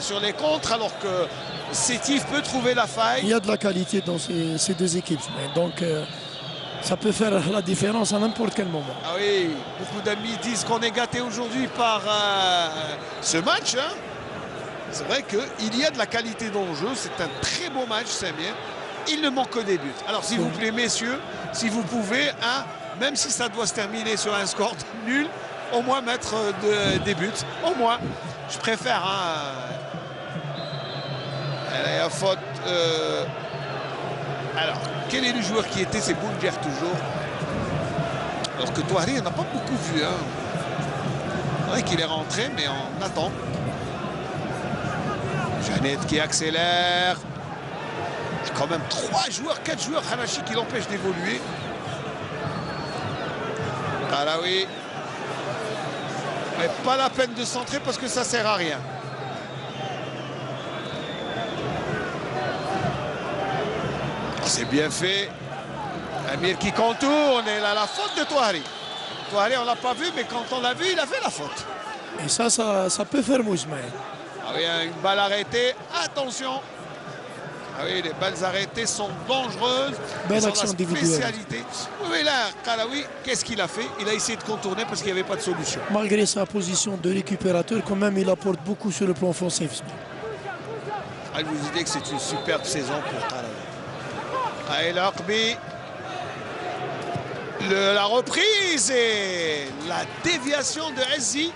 S1: sur les contres alors que Sétif peut trouver la faille.
S2: Il y a de la qualité dans ces deux équipes. Donc ça peut faire la différence à n'importe quel moment.
S1: Ah oui, beaucoup d'amis disent qu'on est gâté aujourd'hui par ce match. Hein. C'est vrai qu'il y a de la qualité dans le jeu. C'est un très beau match, Samir. Il ne manque que des buts. Alors s'il vous plaît, messieurs, si vous pouvez, même si ça doit se terminer sur un score nul, au moins mettre des buts. Au moins, je préfère. Elle a faute. Alors, quel est le joueur qui était? C'est Bounjer toujours. Alors que Touari, on n'a pas beaucoup vu. Hein. C'est vrai qu'il est rentré, mais on attend. Jeannette qui accélère. Il y a quand même 3 joueurs, 4 joueurs Hanachi qui l'empêchent d'évoluer. Karaoui. Mais pas la peine de centrer parce que ça ne sert à rien. C'est bien fait. Amir qui contourne et là la faute de Touari. Touari, on ne l'a pas vu, mais quand on l'a vu, il a fait la faute.
S2: Et ça peut faire mouche, mais.
S1: Ah oui, une balle arrêtée. Attention. Ah oui, les balles arrêtées sont dangereuses.
S2: Belle action individuelle.
S1: Oui, là, Karaoui, qu'est-ce qu'il a fait? Il a essayé de contourner parce qu'il n'y avait pas de solution.
S2: Malgré sa position de récupérateur, quand même, il apporte beaucoup sur le plan offensif.
S1: Je vous dis que c'est une superbe saison pour Karaoui. Aïl Akbi. La reprise et la déviation de Azi.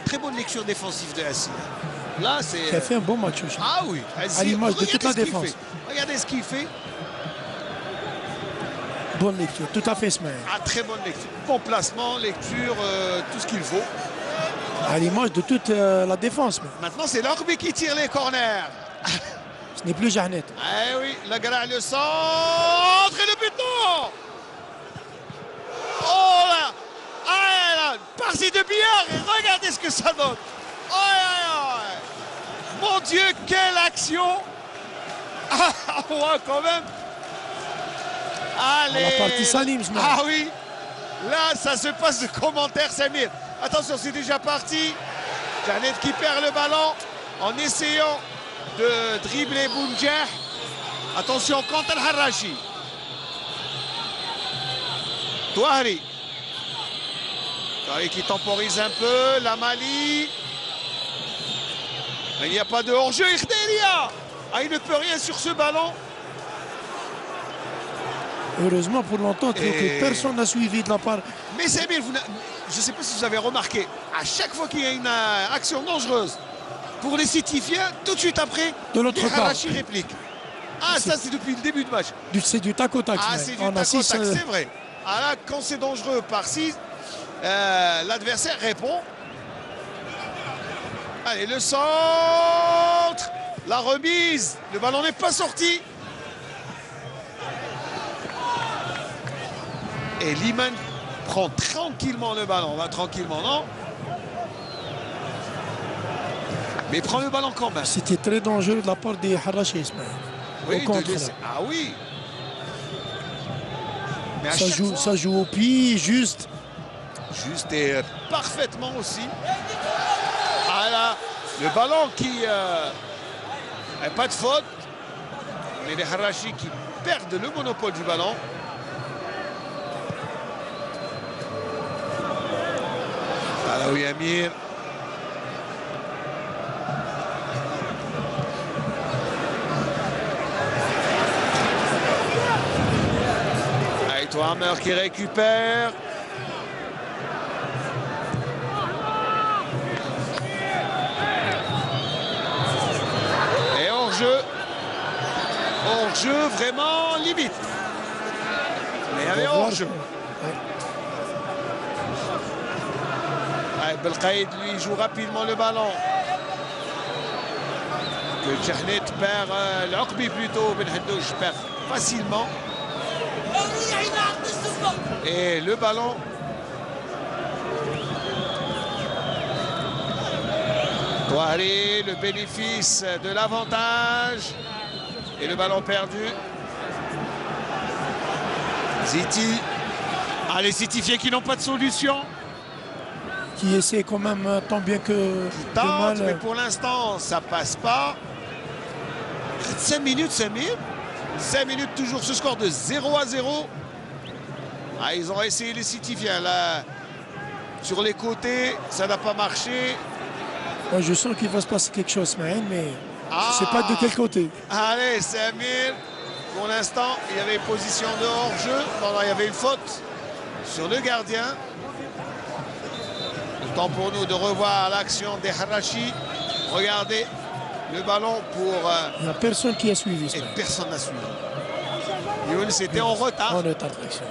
S1: Très bonne lecture défensive de Azi. Là, c'est.
S2: Il a fait un bon match aussi.
S1: Ah oui, Azi,
S2: à l'image de toute la défense.
S1: Regardez ce qu'il fait.
S2: Bonne lecture, tout à fait, Smaïn.
S1: Ah, très bonne lecture. Bon placement, lecture, tout ce qu'il faut.
S2: À l'image de toute la défense.
S1: Maintenant, c'est l'Orbi qui tire les corners.
S2: Ce n'est plus Jeannette.
S1: Eh oui, le centre et le but, non. Oh là. Ah là, partie de billard et regardez ce que ça donne. Oh, mon Dieu, quelle action. Ah ouais, quand même. Allez.
S2: On a parti Salim, Smaïn.
S1: Ah oui. Là, ça se passe de commentaires, Samir. Attention, c'est déjà parti. Janet qui perd le ballon en essayant de dribbler Bounjer. Attention, contre Al-Harachi. Touahri. Touahri qui temporise un peu. Lamali. Il n'y a pas de hors-jeu. Ikhderia. Ah, il ne peut rien sur ce ballon.
S2: Heureusement pour longtemps que personne n'a suivi de la part.
S1: Mais c'est bien, je ne sais pas si vous avez remarqué, à chaque fois qu'il y a une action dangereuse pour les Sétifiens, tout de suite après,
S2: de l'autre part,
S1: Harachi réplique. Ah, ça c'est depuis le début de match.
S2: C'est du tac au tac.
S1: Ah, c'est du tac au tac, c'est vrai. Ah là, quand c'est dangereux par-ci, l'adversaire répond. Allez, le centre, la remise, le ballon n'est pas sorti. Et Liman prend tranquillement le ballon. On va tranquillement, non? Mais il prend le ballon quand même.
S2: C'était très dangereux de la part des Harachi.
S1: Oui, ah oui. Mais
S2: ça joue au pied, juste.
S1: Juste et parfaitement aussi. Ah là, le ballon qui n'a pas de faute. Mais les Harachi qui perdent le monopole du ballon. Ah oui, Amir. Aïtou Hammer qui récupère. Et hors-jeu. Hors-jeu vraiment limite. Mais il y avait hors-jeu. Belkhaïd lui joue rapidement le ballon. Que Djahnet perd, l'Aqbi plutôt, Ben Haddouch perd facilement. Et le ballon. Touahri, le bénéfice de l'avantage. Et le ballon perdu. Ziti. Ah, les Sétifiens qui n'ont pas de solution.
S2: Qui essaie quand même tant bien que
S1: mal. Mais pour l'instant, ça passe pas. 5 minutes, 5 minutes. 5 minutes toujours ce score de 0-0. Ah, ils ont essayé les Sétifiens là. Sur les côtés, ça n'a pas marché.
S2: Moi, je sens qu'il va se passer quelque chose, mais je ne sais pas de quel côté.
S1: Allez, Samir. Pour l'instant, il y avait position de hors-jeu. Il y avait une faute sur le gardien. Temps pour nous de revoir l'action des Harachi. Regardez le ballon pour...
S2: Il n'y a personne qui a suivi.
S1: Et personne n'a suivi. Younes était en retard.
S2: En retard d'action.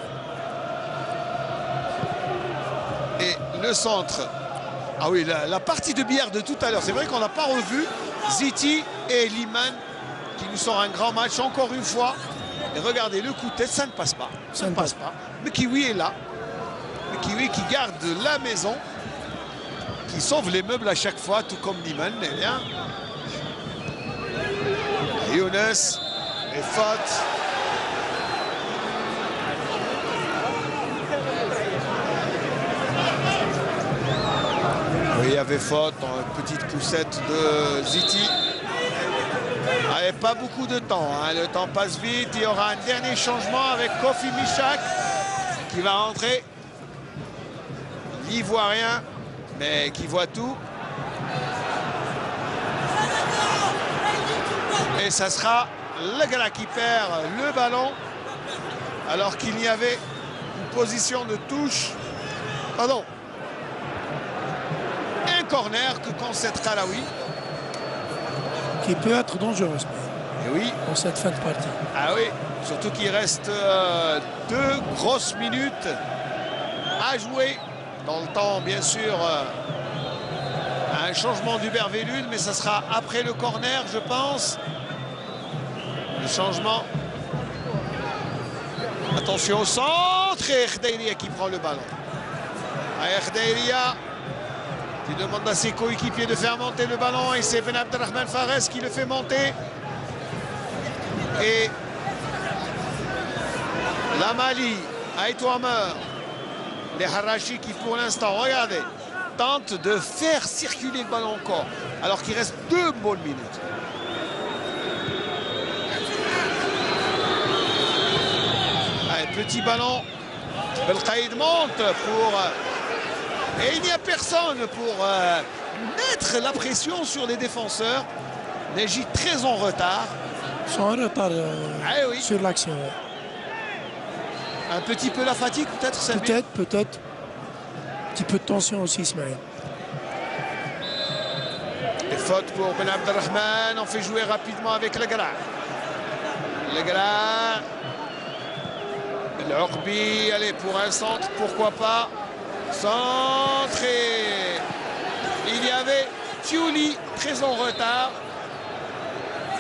S1: Et le centre. Ah oui, la partie de billard de tout à l'heure. C'est vrai qu'on n'a pas revu Ziti et Liman qui nous sort un grand match encore une fois. Et regardez, le coup de tête, ça ne passe pas. Ça ne passe pas. Le Kiwi est là. Le Kiwi qui garde la maison. Qui sauve les meubles à chaque fois, tout comme Liman, mais bien. Younes, les fautes. Oui, il y avait faute, une petite poussette de Ziti. Allez, pas beaucoup de temps, hein. Le temps passe vite. Il y aura un dernier changement avec Kofi Mishak qui va rentrer. L'Ivoirien, mais qui voit tout. Et ça sera le gars qui perd le ballon alors qu'il y avait une position de touche. Pardon. Un corner que concède Khalaoui.
S2: Qui peut être dangereux.
S1: Et oui.
S2: Dans cette fin de partie.
S1: Ah oui. Surtout qu'il reste 2 grosses minutes à jouer. Dans le temps, bien sûr, un changement d'Hubert-Velud, mais ça sera après le corner, je pense. Le changement. Attention au centre et Khedairia qui prend le ballon. Khedairia qui demande à ses coéquipiers de faire monter le ballon et c'est Ben Abdelrahman Fares qui le fait monter. Et Lamali, Aïtou Hammer. Les Harachi qui pour l'instant, regardez, tentent de faire circuler le ballon encore, alors qu'il reste 2 bonnes minutes. Un petit ballon. Belkhaïd monte pour... Et il n'y a personne pour mettre la pression sur les défenseurs. Neji très en retard.
S2: Ils sont en retard
S1: Oui.
S2: sur l'action. Ouais.
S1: Un petit peu la fatigue peut-être, Samir.
S2: Peut-être. Un petit peu de tension aussi, Ismaël.
S1: Et faute pour Ben Abdelrahman. On fait jouer rapidement avec le Gala. Le Gala. L'Orbi, allez, pour un centre, pourquoi pas. Centré. Il y avait Thiouli, très en retard.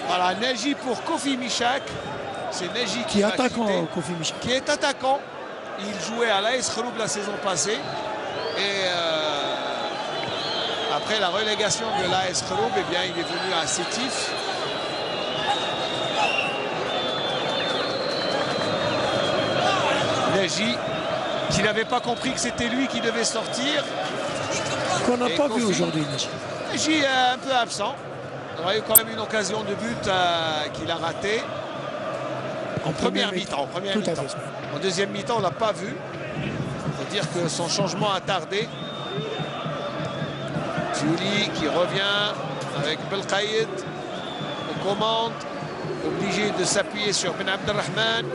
S1: Voilà, Neji pour Kofi Mishak. C'est Neji
S2: Qui est
S1: va
S2: attaquant,
S1: quitter,
S2: Kofi Mishak.
S1: qui est attaquant. Il jouait à l'AS Kheloub la saison passée. Et après la relégation de l'AS Kheloub, eh bien, il est venu à Sétif. Neji, qui n'avait pas compris que c'était lui qui devait sortir.
S2: Qu'on n'a pas
S1: Kofi,
S2: vu aujourd'hui, Neji.
S1: Neji est un peu absent. Il aurait eu quand même une occasion de but qu'il a ratée. En première mi-temps.
S2: Tout à fait.
S1: En deuxième mi-temps, on ne l'a pas vu. Il faut dire que son changement a tardé. Thiouli qui revient avec Belkhaïd aux commandes, obligé de s'appuyer sur Ben Abdelrahman.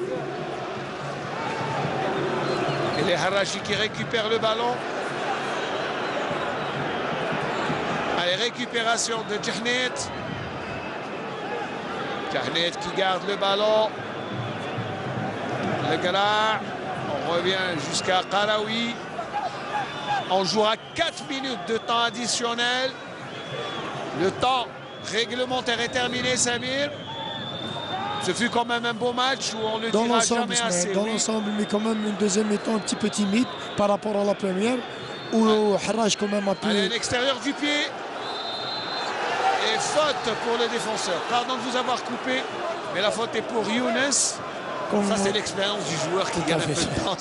S1: Et les Haraji qui récupèrent le ballon. Allez, récupération de Jahnet. Jahnet qui garde le ballon. Le Gala. On revient jusqu'à Qaraoui. On jouera 4 minutes de temps additionnel. Le temps réglementaire est terminé, Samir. Ce fut quand même un beau match où on ne dira jamais assez.
S2: Dans l'ensemble, mais quand même une deuxième mi-temps un petit peu timide par rapport à la première, où Harraj quand même a pu...
S1: Allez, l'extérieur du pied. Et faute pour le défenseur. Pardon de vous avoir coupé, mais la faute est pour Younes. Ça, c'est l'expérience du joueur qui gagne un peu de temps.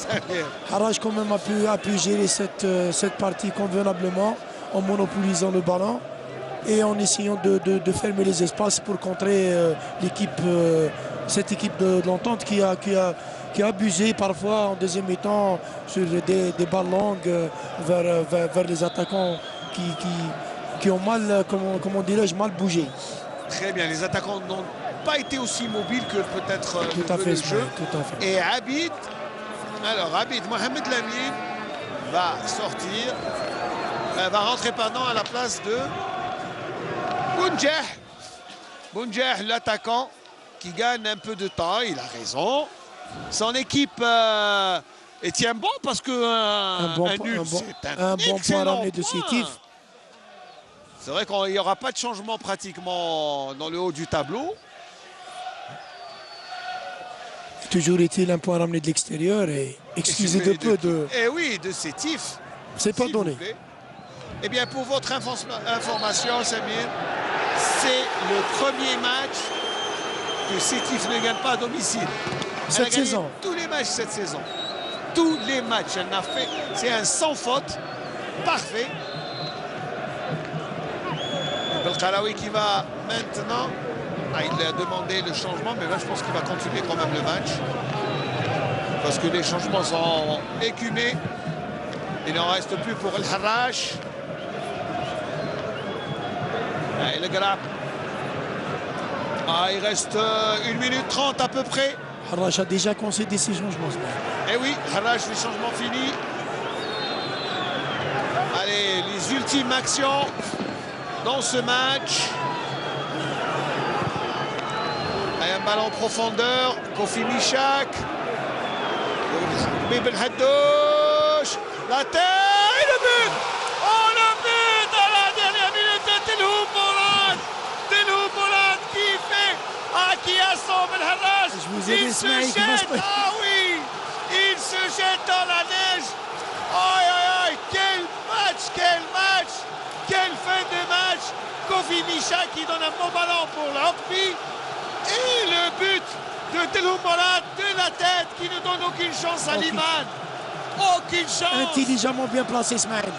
S2: Harraj quand même a pu gérer cette partie convenablement en monopolisant le ballon et en essayant de fermer les espaces pour contrer cette équipe de l'Entente qui a abusé parfois en deuxième mi-temps sur des balles longues vers les attaquants qui ont mal, comment dirais-je, mal bougé.
S1: Très bien, les attaquants n'ont pas été aussi mobiles que peut-être
S2: le
S1: jeu.
S2: Tout à fait.
S1: Et Abid, alors Abid, Mohamed Lamine va sortir, va rentrer pardon à la place de Bounjah. Bounjah, l'attaquant, qui gagne un peu de temps, il a raison. Son équipe tient bon parce que un nul, c'est un
S2: bon point ramené de Sétif.
S1: C'est vrai qu'il n'y aura pas de changement pratiquement dans le haut du tableau.
S2: Toujours est-il un point ramené de l'extérieur et excusez de peu de...
S1: Eh oui, de Sétif.
S2: C'est pas donné.
S1: Eh bien, pour votre information, Samir, c'est le premier match que Sétif ne gagne pas à domicile.
S2: Cette saison.
S1: Tous les matchs cette saison. Tous les matchs, elle n'a fait. C'est un sans faute. Parfait. Belkhaïd qui va maintenant. Il a demandé le changement, mais là je pense qu'il va continuer quand même le match. Parce que les changements sont écumés. Il n'en reste plus pour El Harrach. Et le Grap. Il reste 1 minute 30 à peu près.
S2: Harrach a déjà concédé ses changements.
S1: Eh oui, Harrach, les changements finis. Allez, les ultimes actions dans ce match. Un ballon en profondeur, Kofi Mishak. Ibn Haddouch. La tête et le but. Oh, le but à la dernière minute de Telhoub Mourad. Telhoub Mourad qui assomme El Harrach. Il se jette. Ah oui, il se jette dans la neige. Aïe, aïe, aïe. Quel match, quel match. Quelle fin de match. Kofi Mishak qui donne un bon ballon pour l'Orbi. Et le but de Telhoub Mourad de la tête qui ne donne aucune chance à Liman. Aucune chance.
S2: Intelligemment bien placé, Ismaël.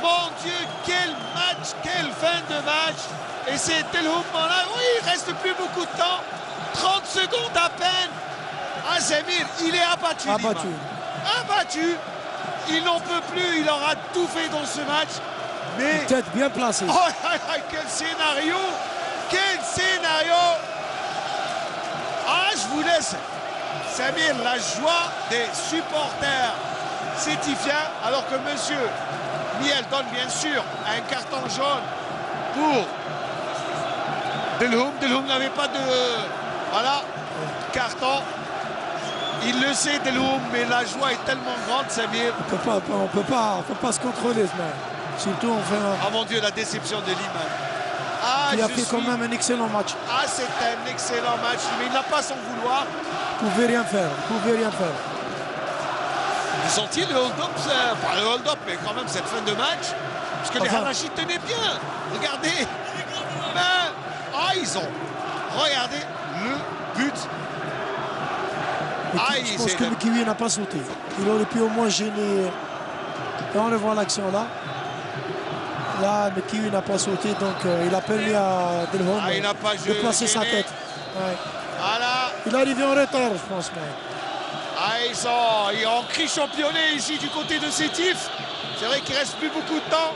S1: Mon Dieu, quel match, quelle fin de match. Et c'est Telhoub Mourad. Oui, il ne reste plus beaucoup de temps. 30 secondes à peine. Ah, Samir, il est abattu.
S2: Abattu.
S1: Abattu. Il n'en peut plus. Il aura tout fait dans ce match. Mais...
S2: Tête bien placée.
S1: Oh, quel scénario. Quel scénario. Ah, je vous laisse. Samir, la joie des supporters sétifiens, alors que monsieur Miel donne bien sûr un carton jaune pour Delhoum. Delhoum n'avait pas de... Voilà, carton. Il le sait, Delhoum, mais la joie est tellement grande, Samir.
S2: On peut pas se contrôler, ce match. Surtout, on fait un...
S1: Ah mon Dieu, la déception de Liman. Ah,
S2: il a fait quand même un excellent match.
S1: Ah, c'est un excellent match, mais il n'a pas son vouloir.
S2: Vous pouvez rien faire, vous pouvez rien faire.
S1: Vous sentiez le hold-up, pas le hold-up, mais quand même cette fin de match, parce que les Harachis tenaient bien. Regardez. Ben, ah, ils ont regardé le but.
S2: Ah, je pense que Mekiwi n'a pas sauté. Il aurait pu au moins gêner. Et on le voit l'action là. Là, Mekiwi n'a pas sauté, donc il a permis à Delhoum de placer sa tête. Ouais.
S1: Voilà.
S2: Il est arrivé en retard, je pense. Mais...
S1: Ah, ils ont cri championné ici du côté de Sétif. C'est vrai qu'il ne reste plus beaucoup de temps.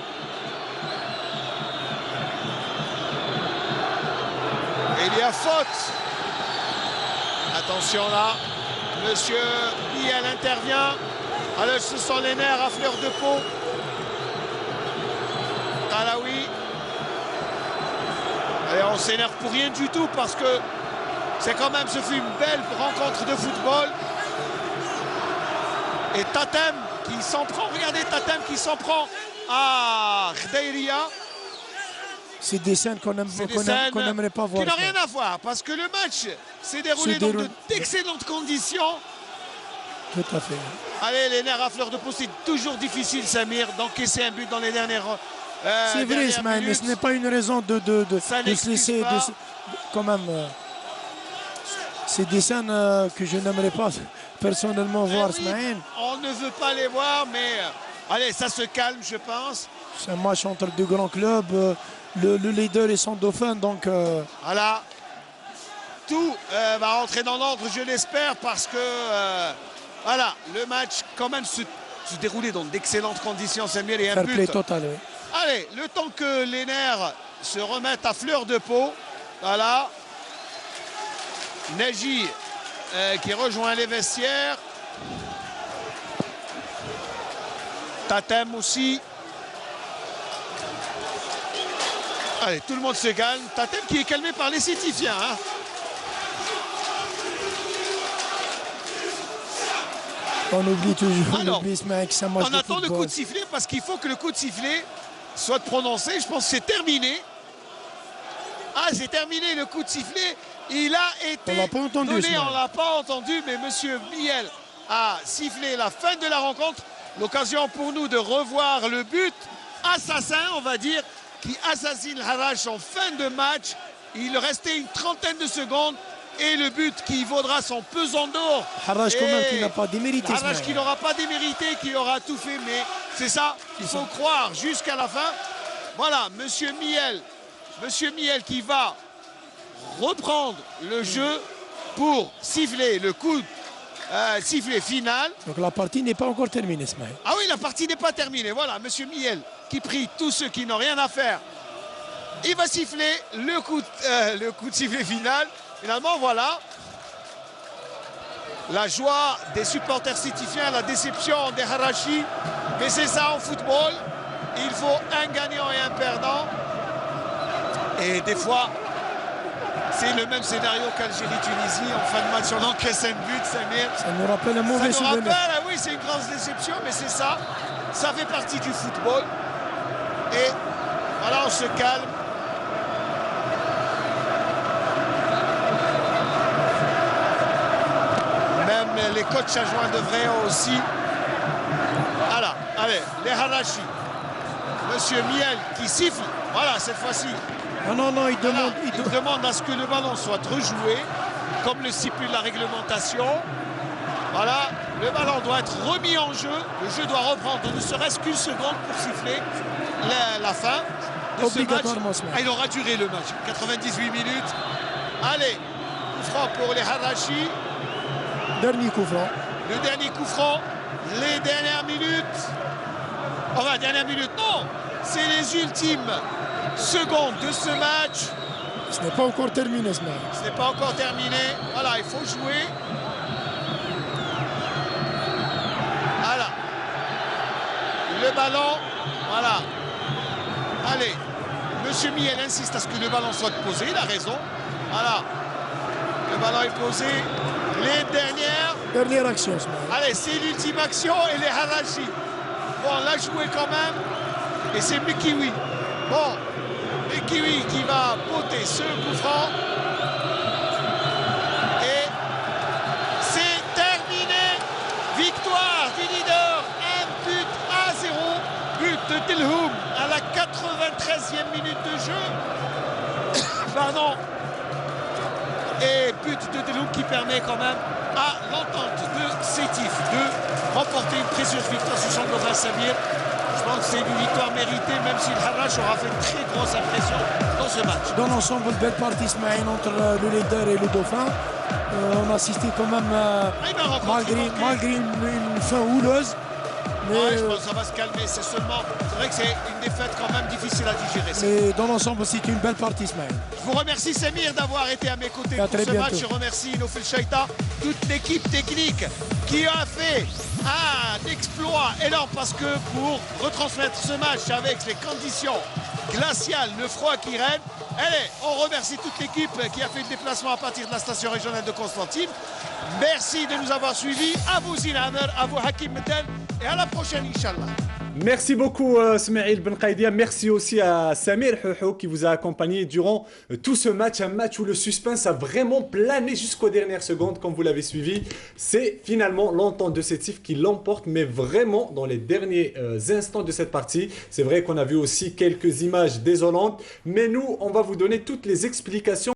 S1: Et il y a faute. Attention là. Monsieur Miel intervient. Alors ce sont les nerfs à fleur de peau. Talaoui. Allez, on s'énerve pour rien du tout parce que c'est quand même, ce fut une belle rencontre de football. Et Tatem qui s'en prend, regardez Tatem qui s'en prend à Rdeiria.
S2: C'est des scènes qu'on n'aimerait pas voir.
S1: Qui n'ont rien à voir parce que le match s'est déroulé dans d'excellentes conditions.
S2: Tout à fait.
S1: Allez, les nerfs à fleur de peau, c'est toujours difficile, Samir, d'encaisser un but dans les dernières
S2: c'est vrai, Ismaël, mais ce n'est pas une raison de se laisser quand même. C'est des scènes que je n'aimerais pas personnellement voir, Ismaël.
S1: On ne veut pas les voir, mais allez, ça se calme, je pense.
S2: C'est un match entre deux grands clubs. Le leader est son dauphin, donc...
S1: Voilà. Tout va rentrer dans l'ordre, je l'espère, parce que... voilà, le match, quand même, se déroulait dans d'excellentes conditions, Samuel, et un but.
S2: Fair play total, oui.
S1: Allez, le temps que les nerfs se remettent à fleur de peau. Voilà. Neji qui rejoint les vestiaires. Tatem aussi. Allez, tout le monde se calme. Tatem qui est calmé par les Sétifiens. Hein.
S2: On oublie toujours, on oublie ce mec, ça marche.
S1: On attend le coup de sifflet parce qu'il faut que le coup de sifflet soit prononcé. Je pense que c'est terminé. Ah, c'est terminé le coup de sifflet. Il a été donné, on ne l'a pas entendu, mais monsieur Miel a sifflé la fin de la rencontre. L'occasion pour nous de revoir le but assassin, on va dire, qui assassine Harash en fin de match. Il restait une trentaine de secondes et le but qui vaudra son pesant d'or.
S2: Harash quand même qui n'a pas démérité.
S1: Harash qui n'aura pas démérité, qui aura tout fait, mais c'est ça, il faut croire jusqu'à la fin. Voilà, monsieur Miel qui va reprendre le jeu pour siffler le coup sifflet final.
S2: Donc la partie n'est pas encore terminée, Ismaël.
S1: Ah oui, la partie n'est pas terminée. Voilà, monsieur Miel qui prie tous ceux qui n'ont rien à faire. Il va siffler le coup de sifflet final. Finalement, voilà. La joie des supporters sétifiens, la déception des Harachis. Mais c'est ça en football. Il faut un gagnant et un perdant. Et des fois, c'est le même scénario qu'Algérie-Tunisie. En fin de match, on encaisse un but, Samir.
S2: Ça nous rappelle un mauvais souvenir.
S1: Ça nous rappelle, oui, c'est une grosse déception, mais c'est ça. Ça fait partie du football. Et voilà, on se calme. Même les coachs adjoints devraient aussi. Voilà, allez, les Harachis. Monsieur Miel qui siffle. Voilà, cette fois-ci.
S2: Non, il demande,
S1: voilà, il demande à ce que le ballon soit rejoué, comme le stipule la réglementation. Voilà, le ballon doit être remis en jeu. Le jeu doit reprendre ne serait-ce qu'une seconde pour siffler la fin de ce match. Ah, il aura duré le match, 98 minutes. Allez, coup franc pour les Harachis.
S2: Dernier coup franc.
S1: Le dernier coup franc, les dernières minutes. Enfin, dernière minute, non. C'est les ultimes secondes de ce match.
S2: Ce n'est pas encore terminé ce match.
S1: Ce n'est pas encore terminé. Voilà, il faut jouer. Voilà. Le ballon. Voilà. Allez. Monsieur Miel insiste à ce que le ballon soit posé. Il a raison. Voilà. Le ballon est posé. Les dernières.
S2: Dernière action ce match.
S1: Allez, c'est l'ultime action et les Harachi. Bon, on l'a joué quand même. Et c'est Mekiwi. Bon, Mekiwi qui va poter ce coup franc. Et c'est terminé. Victoire du leader. 1 but à 0. But de Telhoum à la 93e minute de jeu. Pardon. Et but de Telhoum qui permet quand même à l'entente de Sétif de remporter une précieuse victoire sur Sangofa Samir. Je pense que c'est une victoire méritée, même si le Harrach aura fait une très grosse impression dans ce match.
S2: Dans l'ensemble, belle partie Smaïn entre le leader et le dauphin. On a assisté quand même, malgré une fin houleuse. Mais,
S1: ouais, je pense que ça va se calmer. C'est vrai que c'est une défaite quand même difficile à digérer.
S2: Mais dans l'ensemble, c'est une belle partie Smaïn.
S1: Je vous remercie Samir d'avoir été à mes côtés pour ce match. Je remercie Nofel Chaïta, toute l'équipe technique qui a fait un exploit énorme parce que pour retransmettre ce match avec les conditions glaciales, le froid qui règne, allez, on remercie toute l'équipe qui a fait le déplacement à partir de la station régionale de Constantine. Merci de nous avoir suivis. À vous Zilhamer, à vous Hakim Metel et à la prochaine Inch'Allah.
S3: Merci beaucoup Smaïl Ben Qaïdia, merci aussi à Samir Houhou qui vous a accompagné durant tout ce match, un match où le suspense a vraiment plané jusqu'aux dernières secondes comme vous l'avez suivi. C'est finalement l'entente de Sétif qui l'emporte, mais vraiment dans les derniers instants de cette partie. C'est vrai qu'on a vu aussi quelques images désolantes, mais nous on va vous donner toutes les explications.